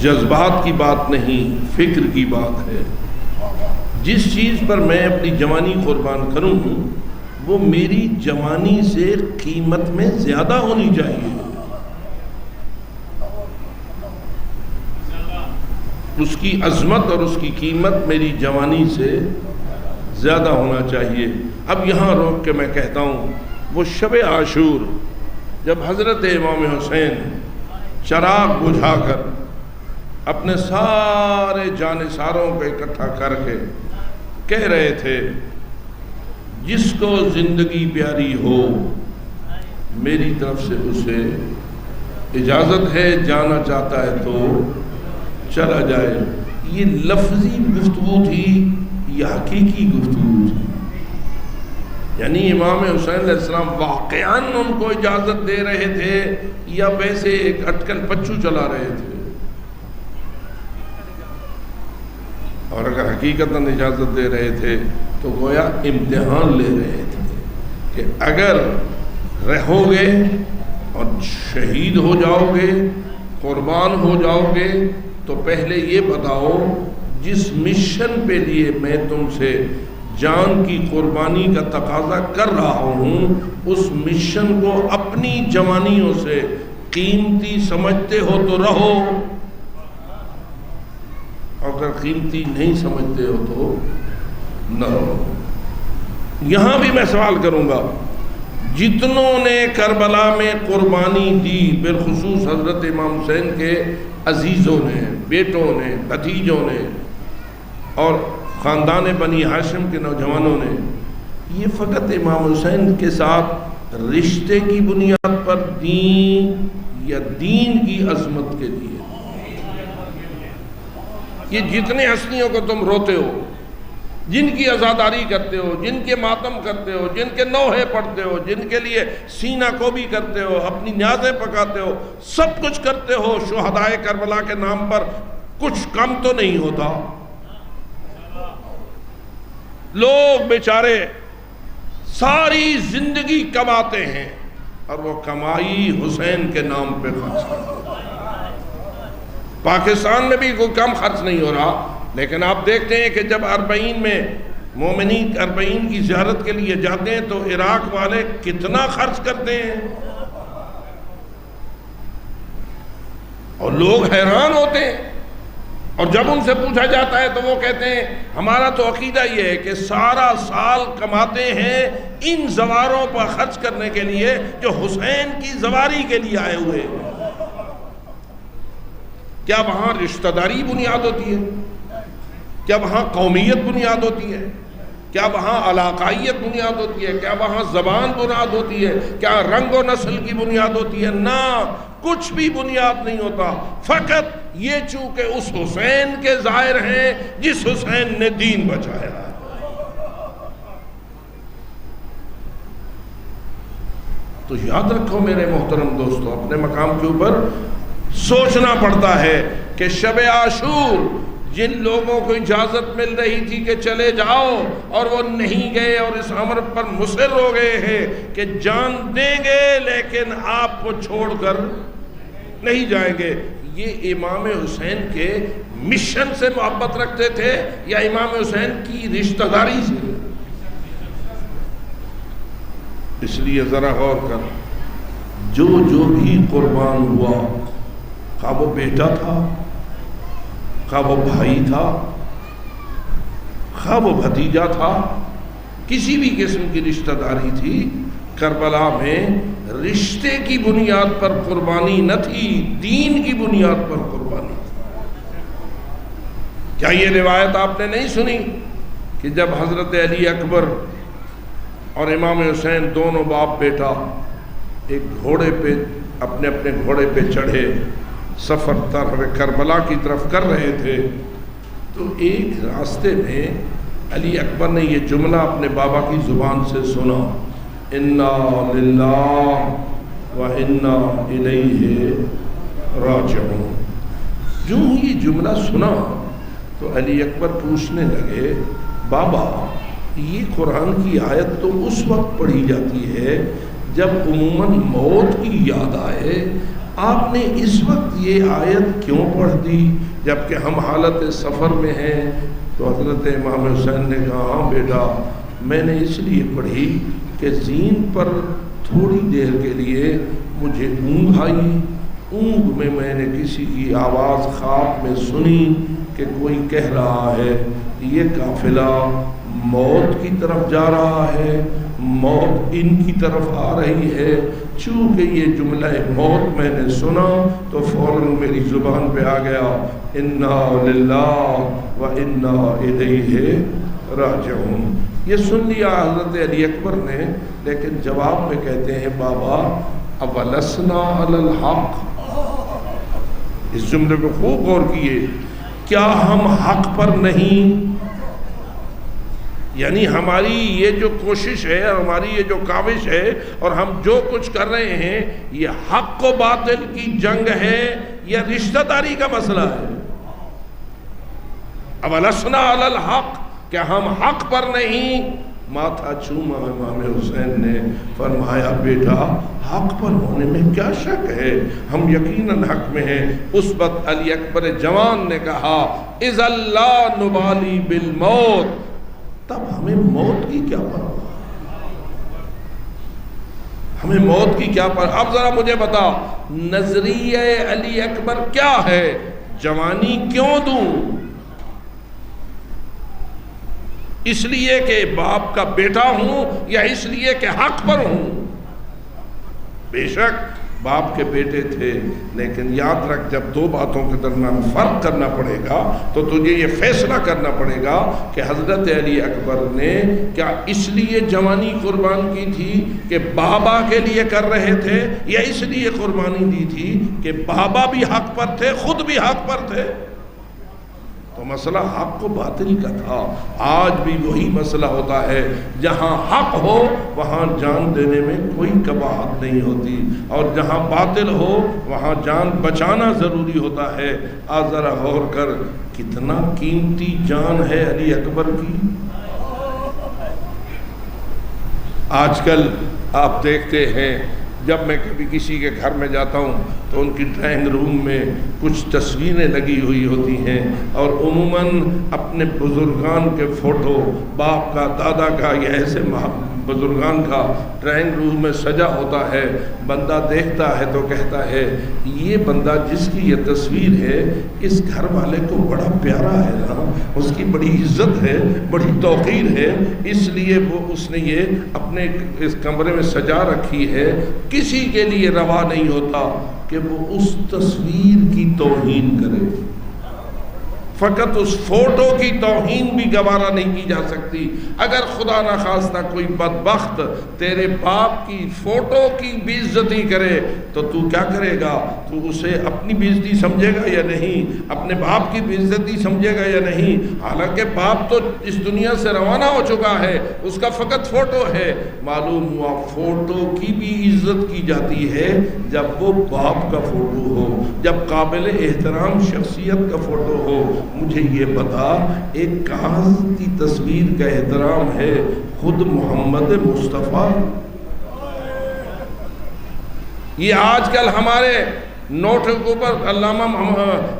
جذبات کی بات نہیں، فکر کی بات ہے۔ جس چیز پر میں اپنی جوانی قربان کروں وہ میری جوانی سے قیمت میں زیادہ ہونی چاہیے، اس کی عظمت اور اس کی قیمت میری جوانی سے زیادہ ہونا چاہیے۔ اب یہاں روک کے میں کہتا ہوں، وہ شب عاشور جب حضرت امام حسین چراغ بجھا کر اپنے سارے جانثاروں کو اکٹھا کر کے کہہ رہے تھے، جس کو زندگی پیاری ہو میری طرف سے اسے اجازت ہے، جانا چاہتا ہے تو چلا جائے، یہ لفظی گفتگو تھی یا حقیقی گفتگو تھی؟ یعنی امام حسین علیہ السلام واقعاً ان کو اجازت دے رہے تھے یا ویسے ایک اٹکل پچو چلا رہے تھے؟ اور اگر حقیقتاً اجازت دے رہے تھے تو گویا امتحان لے رہے تھے کہ اگر رہو گے اور شہید ہو جاؤ گے، قربان ہو جاؤ گے، تو پہلے یہ بتاؤ جس مشن پہ لیے میں تم سے جان کی قربانی کا تقاضا کر رہا ہوں، اس مشن کو اپنی جوانیوں سے قیمتی سمجھتے ہو تو رہو، اگر قیمتی نہیں سمجھتے ہو تو نہ رہو۔ یہاں بھی میں سوال کروں گا، جتنوں نے کربلا میں قربانی دی، بالخصوص حضرت امام حسین کے عزیزوں نے، بیٹوں نے، بھتیجوں نے اور خاندان بنی ہاشم کے نوجوانوں نے، یہ فقط امام حسین کے ساتھ رشتے کی بنیاد پر دین یا دین کی عظمت کے لیے؟ یہ جتنے ہستیوں کو تم روتے ہو، جن کی عزاداری کرتے ہو، جن کے ماتم کرتے ہو، جن کے نوحے پڑھتے ہو، جن کے لیے سینہ کوبی کرتے ہو، اپنی نیازیں پکاتے ہو، سب کچھ کرتے ہو شہدائے کربلا کے نام پر، کچھ کم تو نہیں ہوتا؟ لوگ بیچارے ساری زندگی کماتے ہیں اور وہ کمائی حسین کے نام پہ خرچ کرتے ہیں۔ پاکستان میں بھی کوئی کم خرچ نہیں ہو رہا، لیکن آپ دیکھتے ہیں کہ جب اربعین میں مومنین اربعین کی زیارت کے لیے جاتے ہیں تو عراق والے کتنا خرچ کرتے ہیں اور لوگ حیران ہوتے ہیں، اور جب ان سے پوچھا جاتا ہے تو وہ کہتے ہیں ہمارا تو عقیدہ یہ ہے کہ سارا سال کماتے ہیں ان زواروں پر خرچ کرنے کے لیے جو حسین کی زواری کے لیے آئے ہوئے ہیں۔ کیا وہاں رشتہ داری بنیاد ہوتی ہے؟ کیا وہاں قومیت بنیاد ہوتی ہے؟ کیا وہاں علاقائیت بنیاد ہوتی ہے؟ کیا وہاں زبان بنیاد ہوتی ہے؟ کیا رنگ و نسل کی بنیاد ہوتی ہے؟ نہ، کچھ بھی بنیاد نہیں ہوتا، فقط یہ چونکہ اس حسین کے ظاہر ہیں جس حسین نے دین بچایا ہے۔ تو یاد رکھو میرے محترم دوستو، اپنے مقام کے اوپر سوچنا پڑتا ہے کہ شب عاشور جن لوگوں کو اجازت مل رہی تھی کہ چلے جاؤ اور وہ نہیں گئے اور اس امر پر مصر ہو گئے ہیں کہ جان دیں گے لیکن آپ کو چھوڑ کر نہیں جائیں گے، یہ امام حسین کے مشن سے محبت رکھتے تھے یا امام حسین کی رشتہ داری سے؟ اس لیے ذرا غور کر، جو بھی قربان ہوا، خواہ وہ بیٹا تھا، خواہ وہ بھائی تھا، خواہ وہ بھتیجا تھا، کسی بھی قسم کی رشتہ داری تھی، کربلا میں رشتے کی بنیاد پر قربانی نہ تھی، دین کی بنیاد پر قربانی تھی۔ کیا یہ روایت آپ نے نہیں سنی کہ جب حضرت علی اکبر اور امام حسین دونوں باپ بیٹا ایک گھوڑے پہ اپنے گھوڑے پہ چڑھے سفر طرف کربلا کی طرف کر رہے تھے تو ایک راستے میں علی اکبر نے یہ جملہ اپنے بابا کی زبان سے سنا، انا للہ و انا الیہ راجعون۔ جو یہ جملہ سنا تو علی اکبر پوچھنے لگے، بابا یہ قرآن کی آیت تو اس وقت پڑھی جاتی ہے جب عموماً موت کی یاد آئے، آپ نے اس وقت یہ آیت کیوں پڑھ دی جبکہ ہم حالت سفر میں ہیں؟ تو حضرت امام حسین نے کہا، ہاں بیٹا، میں نے اس لیے پڑھی کہ زین پر تھوڑی دیر کے لیے مجھے اونگ آئی، اونگ میں میں نے کسی کی آواز خواب میں سنی کہ کوئی کہہ رہا ہے یہ قافلہ موت کی طرف جا رہا ہے، موت ان کی طرف آ رہی ہے۔ چونکہ یہ جملہ موت میں نے سنا تو فوراً میری زبان پہ آ گیا، انا للہ و انا الیہ راجعون۔ یہ سن لیا حضرت علی اکبر نے، لیکن جواب میں کہتے ہیں، بابا اولسنا علی الحق، اس جملے پہ خوب غور کیے، کیا ہم حق پر نہیں؟ یعنی ہماری یہ جو کوشش ہے، ہماری یہ جو کاوش ہے اور ہم جو کچھ کر رہے ہیں، یہ حق و باطل کی جنگ ہے یا رشتہ داری کا مسئلہ ہے؟ اولسنا علی الحق، کیا ہم حق پر نہیں؟ ماتھا چوما امام حسین نے، فرمایا بیٹا حق پر ہونے میں کیا شک ہے، ہم یقیناً حق میں ہیں۔ اس وقت علی اکبر جوان نے کہا، اذا لا نبالی بالموت، تب ہمیں موت کی کیا پرواہ؟ ہمیں موت کی کیا پرواہ؟ اب ذرا مجھے بتا، نظریہ علی اکبر کیا ہے؟ جوانی کیوں دوں؟ اس لیے کہ باپ کا بیٹا ہوں یا اس لیے کہ حق پر ہوں؟ بے شک باپ کے بیٹے تھے، لیکن یاد رکھ جب دو باتوں کے درمیان فرق کرنا پڑے گا تو تجھے یہ فیصلہ کرنا پڑے گا کہ حضرت علی اکبر نے کیا اس لیے جوانی قربان کی تھی کہ بابا کے لیے کر رہے تھے، یا اس لیے قربانی دی تھی کہ بابا بھی حق پر تھے، خود بھی حق پر تھے؟ تو مسئلہ حق و باطل کا تھا۔ آج بھی وہی مسئلہ ہوتا ہے، جہاں حق ہو وہاں جان دینے میں کوئی قباحت نہیں ہوتی، اور جہاں باطل ہو وہاں جان بچانا ضروری ہوتا ہے۔ آج ذرا غور کر، کتنا قیمتی جان ہے علی اکبر کی۔ آج کل آپ دیکھتے ہیں جب میں کبھی کسی کے گھر میں جاتا ہوں تو ان کی ڈرائنگ روم میں کچھ تصویریں لگی ہوئی ہوتی ہیں، اور عموماً اپنے بزرگان کے فوٹو، باپ کا، دادا کا یا ایسے بزرگان کا ڈرائنگ روم میں سجا ہوتا ہے۔ بندہ دیکھتا ہے تو کہتا ہے یہ بندہ جس کی یہ تصویر ہے اس گھر والے کو بڑا پیارا ہے نا، اس کی بڑی عزت ہے، بڑی توقیر ہے، اس لیے اس نے یہ اپنے اس کمرے میں سجا رکھی ہے۔ کسی کے لیے روا نہیں ہوتا کہ وہ اس تصویر کی توہین کرے، فقط اس فوٹو کی توہین بھی گوارا نہیں کی جا سکتی۔ اگر خدا نخواستہ کوئی بدبخت تیرے باپ کی فوٹو کی بے عزتی کرے تو تو کیا کرے گا؟ تو اسے اپنی بے عزتی سمجھے گا یا نہیں؟ اپنے باپ کی بے عزتی سمجھے گا یا نہیں؟ حالانکہ باپ تو اس دنیا سے روانہ ہو چکا ہے، اس کا فقط فوٹو ہے۔ معلوم ہوا فوٹو کی بھی عزت کی جاتی ہے جب وہ باپ کا فوٹو ہو، جب قابل احترام شخصیت کا فوٹو ہو۔ مجھے یہ بتا، ایک کاغذ کی تصویر کا احترام ہے، خود محمد مصطفیٰ۔ یہ آج کل ہمارے نوٹوں کے اوپر علامہ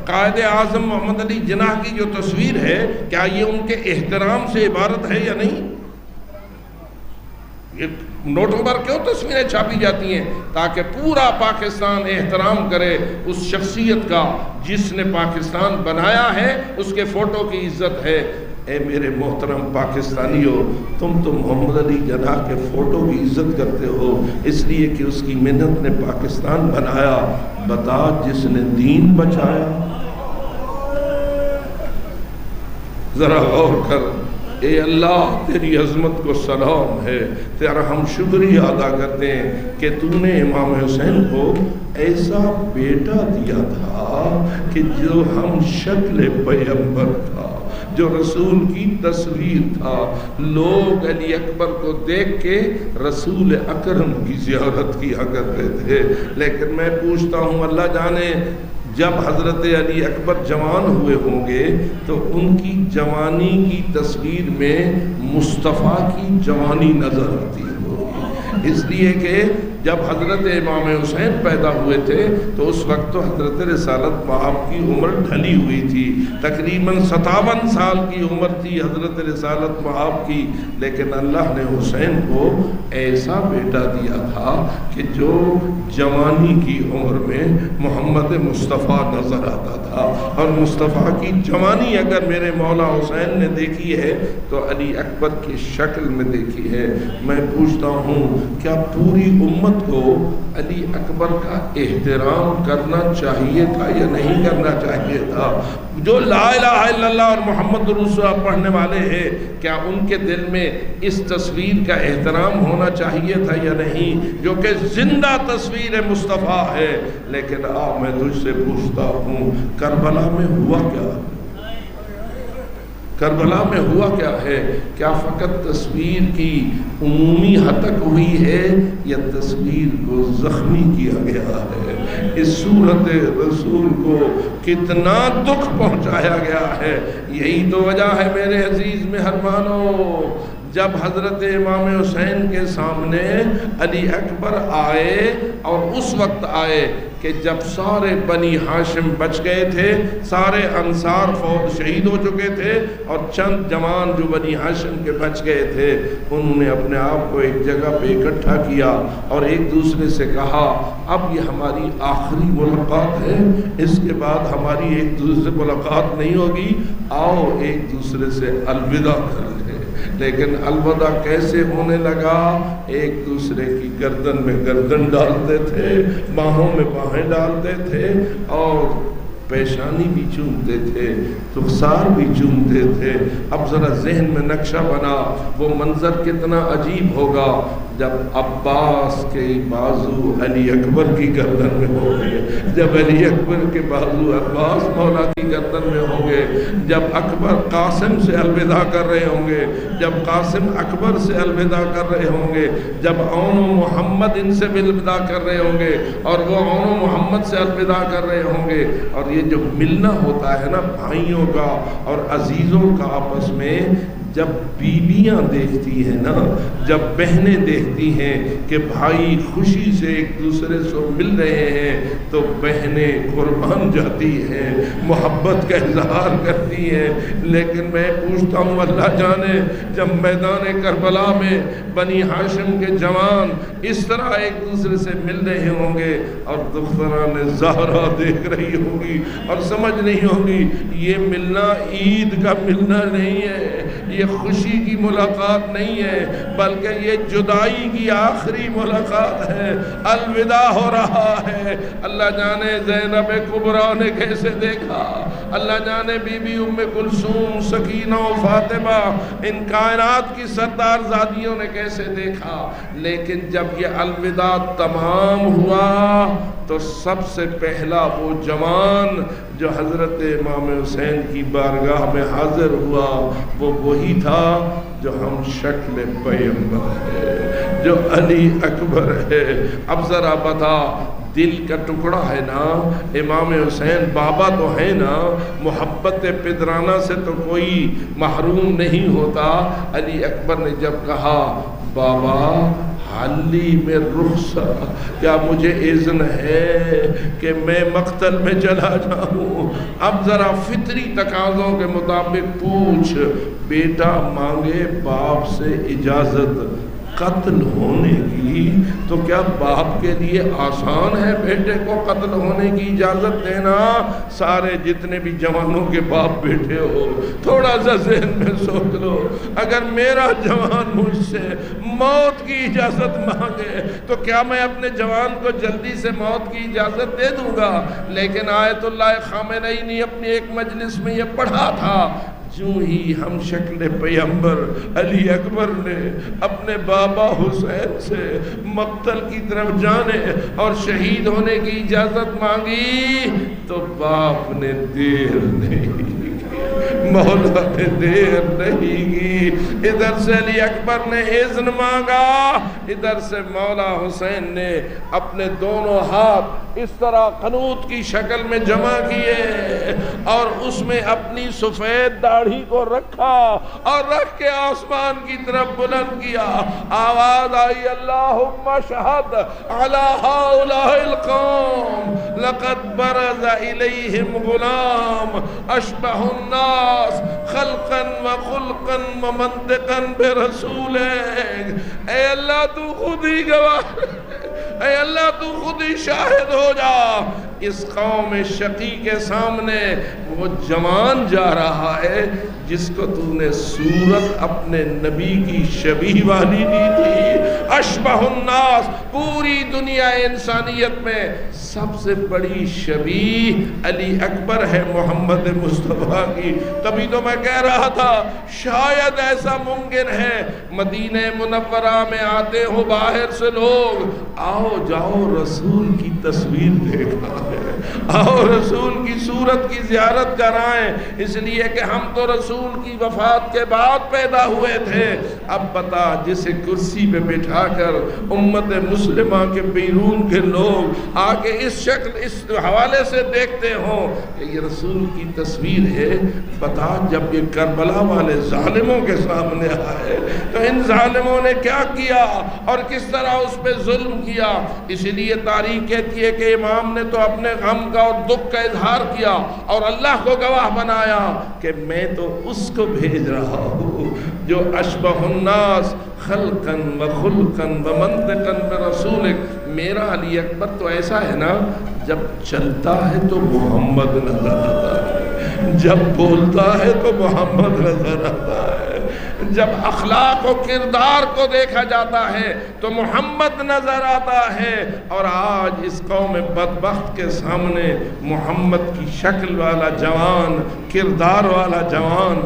قائد اعظم محمد علی جناح کی جو تصویر ہے، کیا یہ ان کے احترام سے عبارت ہے یا نہیں؟ یہ نوٹوں پر کیوں تصویریں چھاپی جاتی ہیں؟ تاکہ پورا پاکستان احترام کرے اس شخصیت کا جس نے پاکستان بنایا ہے، اس کے فوٹو کی عزت ہے۔ اے میرے محترم پاکستانیوں، تم تو محمد علی جناح کے فوٹو کی عزت کرتے ہو اس لیے کہ اس کی محنت نے پاکستان بنایا۔ بتا، جس نے دین بچایا؟ ذرا غور کر۔ اے اللہ، تیری عظمت کو سلام ہے، تیرا ہم شکریہ ادا کرتے ہیں کہ تو نے امام حسین کو ایسا بیٹا دیا تھا کہ جو ہم شکل پیغمبر تھا، جو رسول کی تصویر تھا۔ لوگ علی اکبر کو دیکھ کے رسول اکرم کی زیارت کیا کرتے تھے، لیکن میں پوچھتا ہوں، اللہ جانے جب حضرت علی اکبر جوان ہوئے ہوں گے تو ان کی جوانی کی تصویر میں مصطفیٰ کی جوانی نظر آتی ہوگی، اس لیے کہ جب حضرت امام حسین پیدا ہوئے تھے تو اس وقت تو حضرت رسالت مآب کی عمر ڈھلی ہوئی تھی، تقریباً 57 سال کی عمر تھی حضرت رسالت مآب کی، لیکن اللہ نے حسین کو ایسا بیٹا دیا تھا کہ جو جوانی کی عمر میں محمد مصطفیٰ نظر آتا تھا۔ اور مصطفیٰ کی جوانی اگر میرے مولا حسین نے دیکھی ہے تو علی اکبر کی شکل میں دیکھی ہے۔ میں پوچھتا ہوں، کیا پوری امت کو علی اکبر کا احترام کرنا چاہیے تھا یا نہیں کرنا چاہیے تھا؟ جو لا الہ الا اللہ اور محمد رسول اللہ پڑھنے والے ہیں، کیا ان کے دل میں اس تصویر کا احترام ہونا چاہیے تھا یا نہیں، جو کہ زندہ تصویر مصطفیٰ ہے؟ لیکن میں تجھ سے پوچھتا ہوں، کربلا میں ہوا کیا؟ کربلا میں ہوا کیا ہے؟ کیا فقط تصویر کی عمومی ہتک ہوئی ہے یا تصویر کو زخمی کیا گیا ہے؟ اس صورت رسول کو کتنا دکھ پہنچایا گیا ہے۔ یہی تو وجہ ہے میرے عزیز مہربانوں، جب حضرت امام حسین کے سامنے علی اکبر آئے اور اس وقت آئے کہ جب سارے بنی ہاشم بچ گئے تھے، سارے انصار فوج شہید ہو چکے تھے اور چند جوان جو بنی ہاشم کے بچ گئے تھے انہوں نے اپنے آپ کو ایک جگہ پہ اکٹھا کیا اور ایک دوسرے سے کہا اب یہ ہماری آخری ملاقات ہے، اس کے بعد ہماری ایک دوسرے سے ملاقات نہیں ہوگی، آؤ ایک دوسرے سے الوداع کر لیں۔ لیکن الوداع کیسے ہونے لگا؟ ایک دوسرے کی گردن میں گردن ڈالتے تھے، باہوں میں باہیں ڈالتے تھے اور پیشانی بھی چومتے تھے، رخسار بھی چومتے تھے۔ اب ذرا ذہن میں نقشہ بنا وہ منظر کتنا عجیب ہوگا جب عباس کے بازو علی اکبر کی گردن میں ہوں گے، جب علی اکبر کے بازو عباس مولا کی گردن میں ہوں گے، جب اکبر قاسم سے الوداع کر رہے ہوں گے، جب قاسم اکبر سے الوداع کر رہے ہوں گے، جب اون و محمد ان سے الوداع کر رہے ہوں گے اور وہ اون و محمد سے الوداع کر رہے ہوں گے۔ اور یہ جو ملنا ہوتا ہے نا بھائیوں کا اور عزیزوں کا آپس میں، جب بیویاں دیکھتی ہیں نا، جب بہنیں دیکھتی ہیں کہ بھائی خوشی سے ایک دوسرے سے مل رہے ہیں تو بہنیں قربان جاتی ہیں، محبت کا اظہار کرتی ہیں۔ لیکن میں پوچھتا ہوں اللہ جانے جب میدان کربلا میں بنی ہاشم کے جوان اس طرح ایک دوسرے سے مل رہے ہوں گے اور دختران زہرا دیکھ رہی ہوگی اور سمجھ نہیں ہوگی یہ ملنا عید کا ملنا نہیں ہے، یہ خوشی کی ملاقات نہیں ہے، بلکہ یہ جدائی کی آخری ملاقات ہے، الوداع ہو رہا ہے۔ اللہ جانے زینب کبریٰ نے کیسے دیکھا، اللہ جانے بی بی ام کلثوم، سکینہ و فاطمہ، ان کائنات کی سردار زادیوں نے کیسے دیکھا۔ لیکن جب یہ الوداع تمام ہوا تو سب سے پہلا وہ جوان جو حضرت امام حسین کی بارگاہ میں حاضر ہوا وہ وہی تھا جو ہم شکل پیغمبر ہے، جو علی اکبر ہے۔ اب ذرا بتا، دل کا ٹکڑا ہے نا، امام حسین بابا تو ہے نا، محبت پدرانہ سے تو کوئی محروم نہیں ہوتا۔ علی اکبر نے جب کہا بابا حالی میں رخصت، کیا مجھے اذن ہے کہ میں مقتل میں چلا جاؤں؟ اب ذرا فطری تقاضوں کے مطابق پوچھ، بیٹا مانگے باپ سے اجازت قتل ہونے کی تو کیا باپ کے لیے آسان ہے بیٹے کو قتل ہونے کی اجازت دینا؟ سارے جتنے بھی جوانوں کے باپ بیٹے ہو تھوڑا سا ذہن میں سوچ لو، اگر میرا جوان مجھ سے موت کی اجازت مانگے تو کیا میں اپنے جوان کو جلدی سے موت کی اجازت دے دوں گا؟ لیکن آیت اللہ خامنئی نے اپنی ایک مجلس میں یہ پڑھا تھا، جو ہی ہم شکل پیغمبر علی اکبر نے اپنے بابا حسین سے مقتل کی طرف جانے اور شہید ہونے کی اجازت مانگی تو باپ نے دیر نہیں کی، مولا نے دیر نہیں کی۔ ادھر سے علی اکبر نے اذن مانگا، ادھر سے مولا حسین نے اپنے دونوں ہاتھ اس طرح قنوت کی شکل میں جمع کیے اور اس میں اپنی سفید داڑھی کو رکھا اور رکھ کے آسمان کی طرف بلند کیا۔ آواز آئی اللہم اشہد علی ہؤلاء القوم لقد برز الیہم غلام اشبہ الناس خلقا وخلقا ومنطقا برسولک۔ اے اللہ تو خود ہی گواہ، اے اللہ تو خود ہی شاہد ہو جا، اس قوم شقی کے سامنے وہ جوان جا رہا ہے جس کو تو نے صورت اپنے نبی کی شبیہ والی دی تھی۔ اشبہ الناس، پوری دنیا انسانیت میں سب سے بڑی شبیہ علی اکبر ہے محمد مصطفیٰ کی۔ تبھی تو میں کہہ رہا تھا شاید ایسا ممکن ہے مدینہ منورہ میں آتے ہو باہر سے لوگ، آؤ جاؤ رسول کی تصویر دیکھنا ہے، اور رسول کی صورت کی زیارت کرائیں، اس لیے کہ ہم تو رسول کی وفات کے بعد پیدا ہوئے تھے۔ اب بتا جسے کرسی پہ بٹھا کر امت مسلمہ کے بیرون کے لوگ آگے اس شکل اس حوالے سے دیکھتے ہوں کہ یہ رسول کی تصویر ہے، بتا جب یہ کربلا والے ظالموں کے سامنے آئے تو ان ظالموں نے کیا کیا اور کس طرح اس پہ ظلم کیا۔ اسی لیے تاریخ کہتی ہے کہ امام نے تو اپنے غم کا اور دکھ کا اظہار کیا اور اللہ کو گواہ بنایا کہ میں تو اس کو بھیج رہا ہوں جو اشبہ الناس خلقاً و خلقاً و منطقاً برسولک۔ میرا علی اکبر تو ایسا ہے نا، جب چلتا ہے تو محمد نظر آتا ہے، جب بولتا ہے تو محمد نظر آتا ہے، جب اخلاق و کردار کو دیکھا جاتا ہے تو محمد نظر آتا ہے۔ اور آج اس قوم بدبخت کے سامنے محمد کی شکل والا جوان، کردار والا جوان،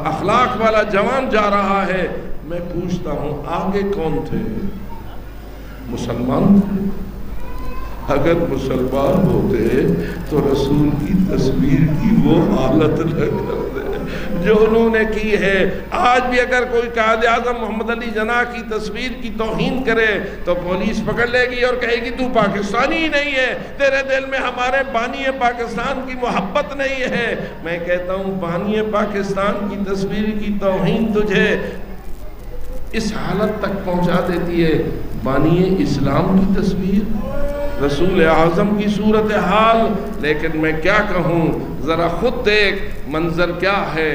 اخلاق والا جوان جا رہا ہے۔ میں پوچھتا ہوں آگے کون تھے؟ مسلمان تھے۔ اگر مسلمان ہوتے تو رسول کی تصویر کی وہ حالت نہ کرتے جو انہوں نے کی ہے۔ آج بھی اگر کوئی قائد اعظم محمد علی جناح کی تصویر کی توہین کرے تو پولیس پکڑ لے گی اور کہے گی تو پاکستانی ہی نہیں ہے، تیرے دل میں ہمارے بانی پاکستان کی محبت نہیں ہے۔ میں کہتا ہوں بانی پاکستان کی تصویر کی توہین تجھے اس حالت تک پہنچا دیتی ہے، بانی اسلام کی تصویر، رسول اعظم کی صورتحال۔ لیکن میں کیا کہوں، ذرا خود دیکھ منظر کیا ہے۔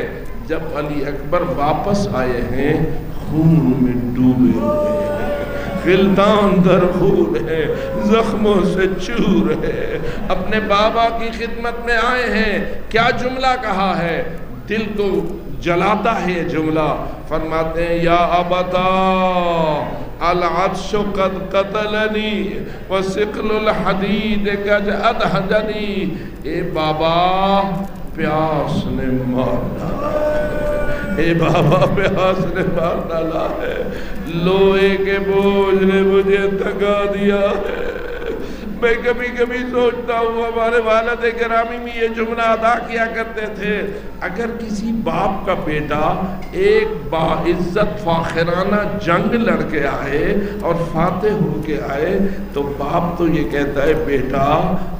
جب علی اکبر واپس آئے ہیں خون میں ڈوبے ہوئے ہیں، خلدان در خون ہے، زخموں سے چور ہے، اپنے بابا کی خدمت میں آئے ہیں۔ کیا جملہ کہا ہے، دل کو جلاتا ہے یہ جملہ۔ فرماتے ہیں یا ابتا العطش قد قتلنی وثقل الحدید قد ادحدنی۔ اے بابا پیاس نے مار ڈالا ہے، اے بابا پیاس نے مار ڈالا ہے، لوہے کے بوجھ نے مجھے تھکا دیا ہے۔ میں کبھی کبھی سوچتا ہوں ہمارے والد گرامی میں یہ جملہ ادا کیا کرتے تھے، اگر کسی باپ کا بیٹا ایک باعزت فاخرانہ جنگ لڑ کے آئے اور فاتح ہو کے آئے تو باپ تو یہ کہتا ہے بیٹا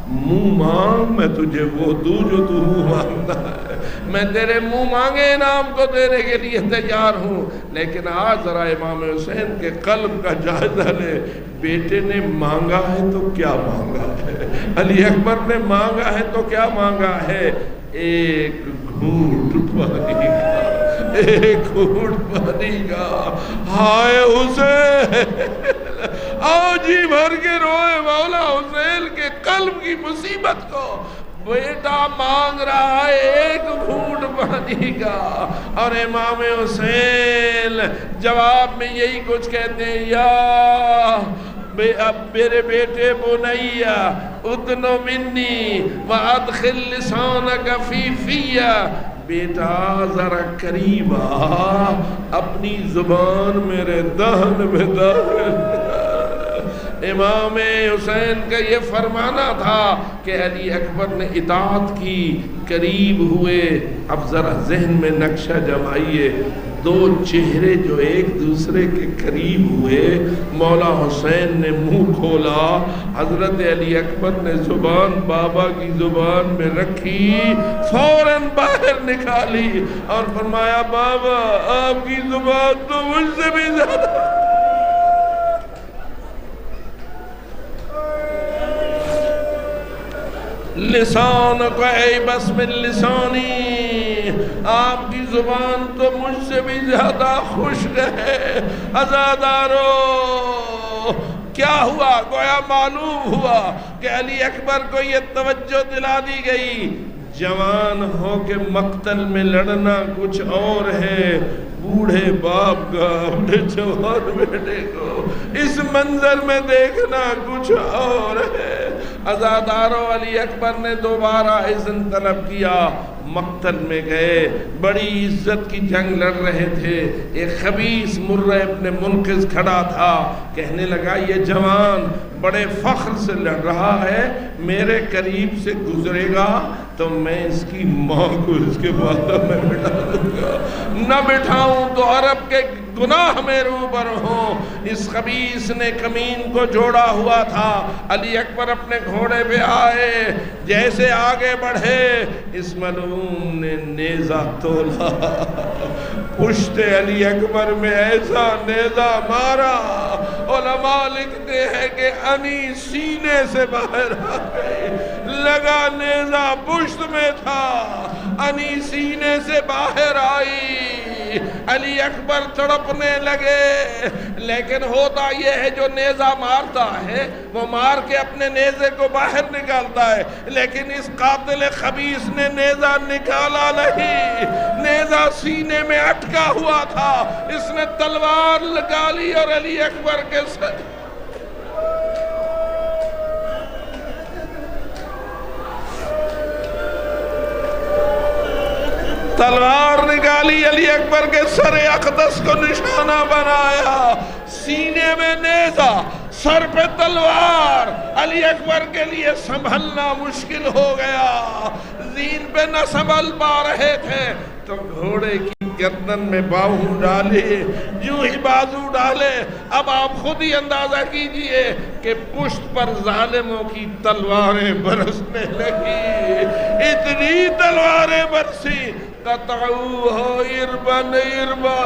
منہ مانگ، میں تجھے وہ دوں جو تو منہ مانگتا ہے، میں تیرے منہ مانگے انعام کو دینے کے لیے تیار ہوں۔ لیکن آج ذرا امام حسین کے قلب کا جائزہ لے، بیٹے نے مانگا ہے تو کیا مانگا ہے، علی اکبر نے مانگا ہے تو کیا مانگا ہے، ایک گھونٹ پانی کا، ایک گھونٹ پانی کا۔ ہائے حسین، آؤ جی بھر کے روئے مولا حسین کے قلب کی مصیبت کو۔ بیٹا مانگ رہا ہے ایک گھونٹ پانی کا، اور امام حسین جواب میں یہی کچھ کہتے ہیں، یا اب میرے بیٹے بنیا ادن منی وادخل لسانک فی فیا، بیٹا ذرا قریب آ، اپنی زبان میرے دہن میں داخل۔ امام حسین کا یہ فرمانا تھا کہ علی اکبر نے اطاعت کی، قریب ہوئے۔ اب ذرا ذہن میں نقشہ جمائیے، دو چہرے جو ایک دوسرے کے قریب ہوئے، مولا حسین نے منہ کھولا، حضرت علی اکبر نے زبان بابا کی زبان میں رکھی، فوراً باہر نکالی اور فرمایا بابا آپ کی زبان تو مجھ سے بھی زیادہ۔ لسان کو اے بسم لسانی، آپ کی زبان تو مجھ سے بھی زیادہ خشک ہے۔ عزادارو کیا ہوا؟ گویا معلوم ہوا کہ علی اکبر کو یہ توجہ دلا دی گئی، جوان ہو کے مقتل میں لڑنا کچھ اور ہے، بوڑھے باپ کا اپنے جوان بیٹے کو اس منظر میں دیکھنا کچھ اور ہے۔ عزادارو علی اکبر نے دوبارہ اذن طلب کیا، مقتل میں گئے، بڑی عزت کی جنگ لڑ رہے تھے، ایک خبیث مرہ ابن منقذ کھڑا تھا، کہنے لگا یہ جوان بڑے فخر سے لڑ رہا ہے، میرے قریب سے گزرے گا تو میں اس کی ماں کو اس کے بالوں میں بٹھا دوں گا، نہ بٹھاؤں تو عرب کے گناہ میں روبر ہوں۔ اس خبیث نے کمین کو جوڑا ہوا تھا، علی اکبر اپنے گھوڑے پہ آئے، جیسے آگے بڑھے اس ملعون نے نیزہ تولا، پشت علی اکبر میں ایسا نیزہ مارا، علماء لکھتے ہیں کہ انی سینے سے باہر آ گئی، لگا نیزہ پشت میں تھا، انی سینے سے باہر آئی، علی اکبر تڑپنے لگے۔ لیکن ہوتا یہ ہے جو نیزہ مارتا ہے وہ مار کے اپنے نیزے کو باہر نکالتا ہے، لیکن اس قاتل خبیث نے نیزہ نکالا نہیں، نیزہ سینے میں اٹکا ہوا تھا، اس نے تلوار لگا لی اور علی اکبر کے سر تلوار نکالی، علی اکبر کے سر اقدس کو نشانہ بنایا، سینے میں نیزہ، سر پہ تلوار، علی اکبر کے لیے سنبھلنا مشکل ہو گیا، زین پہ نہ سنبھل پا رہے تھے تو گھوڑے کی گردن میں باہو ڈالے، جو ہی بازو ڈالے، اب آپ خود ہی اندازہ کیجئے کہ پشت پر ظالموں کی تلواریں برسنے لگی، اتنی تلواریں برسی قطعوہ اربن اربا،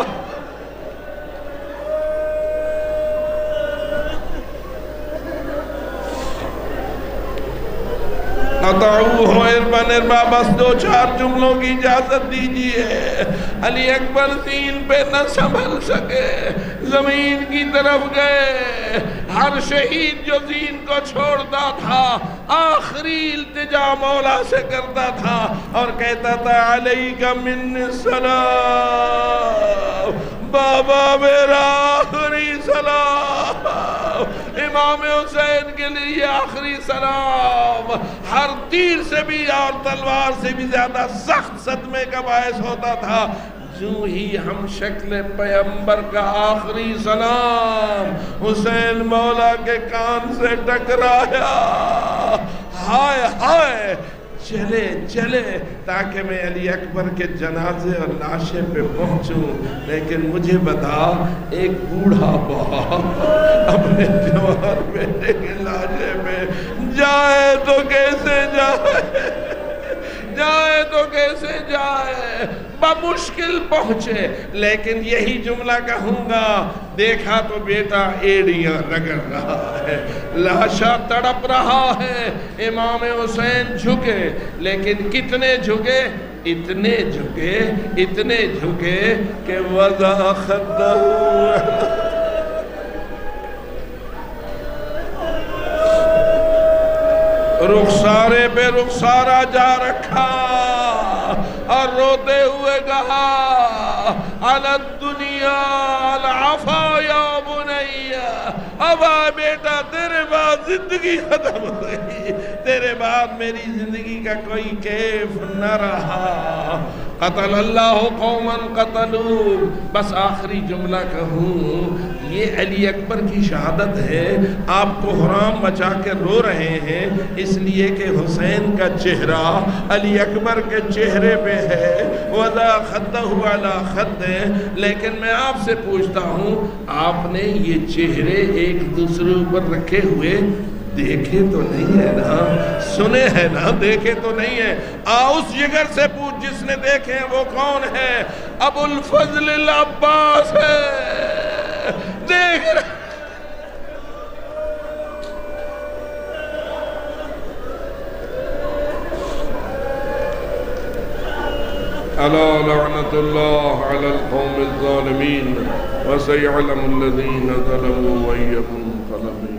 قطعوہ اربن اربا، بس دو چار جملوں کی اجازت دیجئے۔ علی اکبر زین پہ نہ سنبھل سکے، زمین کی طرف گئے، ہر شہید جو زین کو چھوڑتا تھا آخری التجا مولا سے کرتا تھا اور کہتا تھا علیک من السلام، بابا میرا آخری سلام، امام حسین کے لیے آخری سلام، ہر تیر سے بھی اور تلوار سے بھی زیادہ سخت صدمے کا باعث ہوتا تھا، جو ہی ہم شکل پیغمبر کا آخری سلام حسین مولا کے کان سے ٹکرایا، ہائے ہائے، چلے چلے تاکہ میں علی اکبر کے جنازے اور لاشے پہ پہنچوں، لیکن مجھے بتا ایک بوڑھا باپ اپنے جوان بیٹے کے لاشے پہ جائے تو کیسے جائے، جائے تو کیسے جائے، بمشکل پہنچے، لیکن یہی جملہ کہوں گا، دیکھا تو بیٹا ایڑیاں رگڑ رہا ہے، لاشا تڑپ رہا ہے، امام حسین جھکے، لیکن کتنے جھکے، اتنے جھکے، اتنے جھکے کہ وضع خدہ رخسارے پہ رخسارہ جا رکھا اور روتے ہوئے کہا علی الدنیا العفا یا بنیا، اب آ بیٹا تیرے بعد زندگی ختم ہو گئی، تیرے بعد میری زندگی کا کوئی کیف نہ رہا، قتل اللہ قوما قتلوا، بس آخری جملہ کہوں، یہ علی اکبر کی شہادت ہے، آپ کو حرام مچا کے رو رہے ہیں اس لیے کہ حسین کا چہرہ علی اکبر کے چہرے پہ ہے، وَذَا خَدَّهُ عَلَى خَدِّهِ، لیکن میں آپ سے پوچھتا ہوں آپ نے یہ چہرے ایک دوسرے اوپر رکھے ہوئے دیکھے تو نہیں ہے نا، سنے ہیں نا، دیکھے تو نہیں ہے، اس جگر سے پوچھ جس نے دیکھے ہیں وہ کون ہے، ابو الفضل العباس ہے، دیکھ رہے الا لعنت اللہ علی القوم الظالمین وسيعلم الذين ظلموا أي منقلب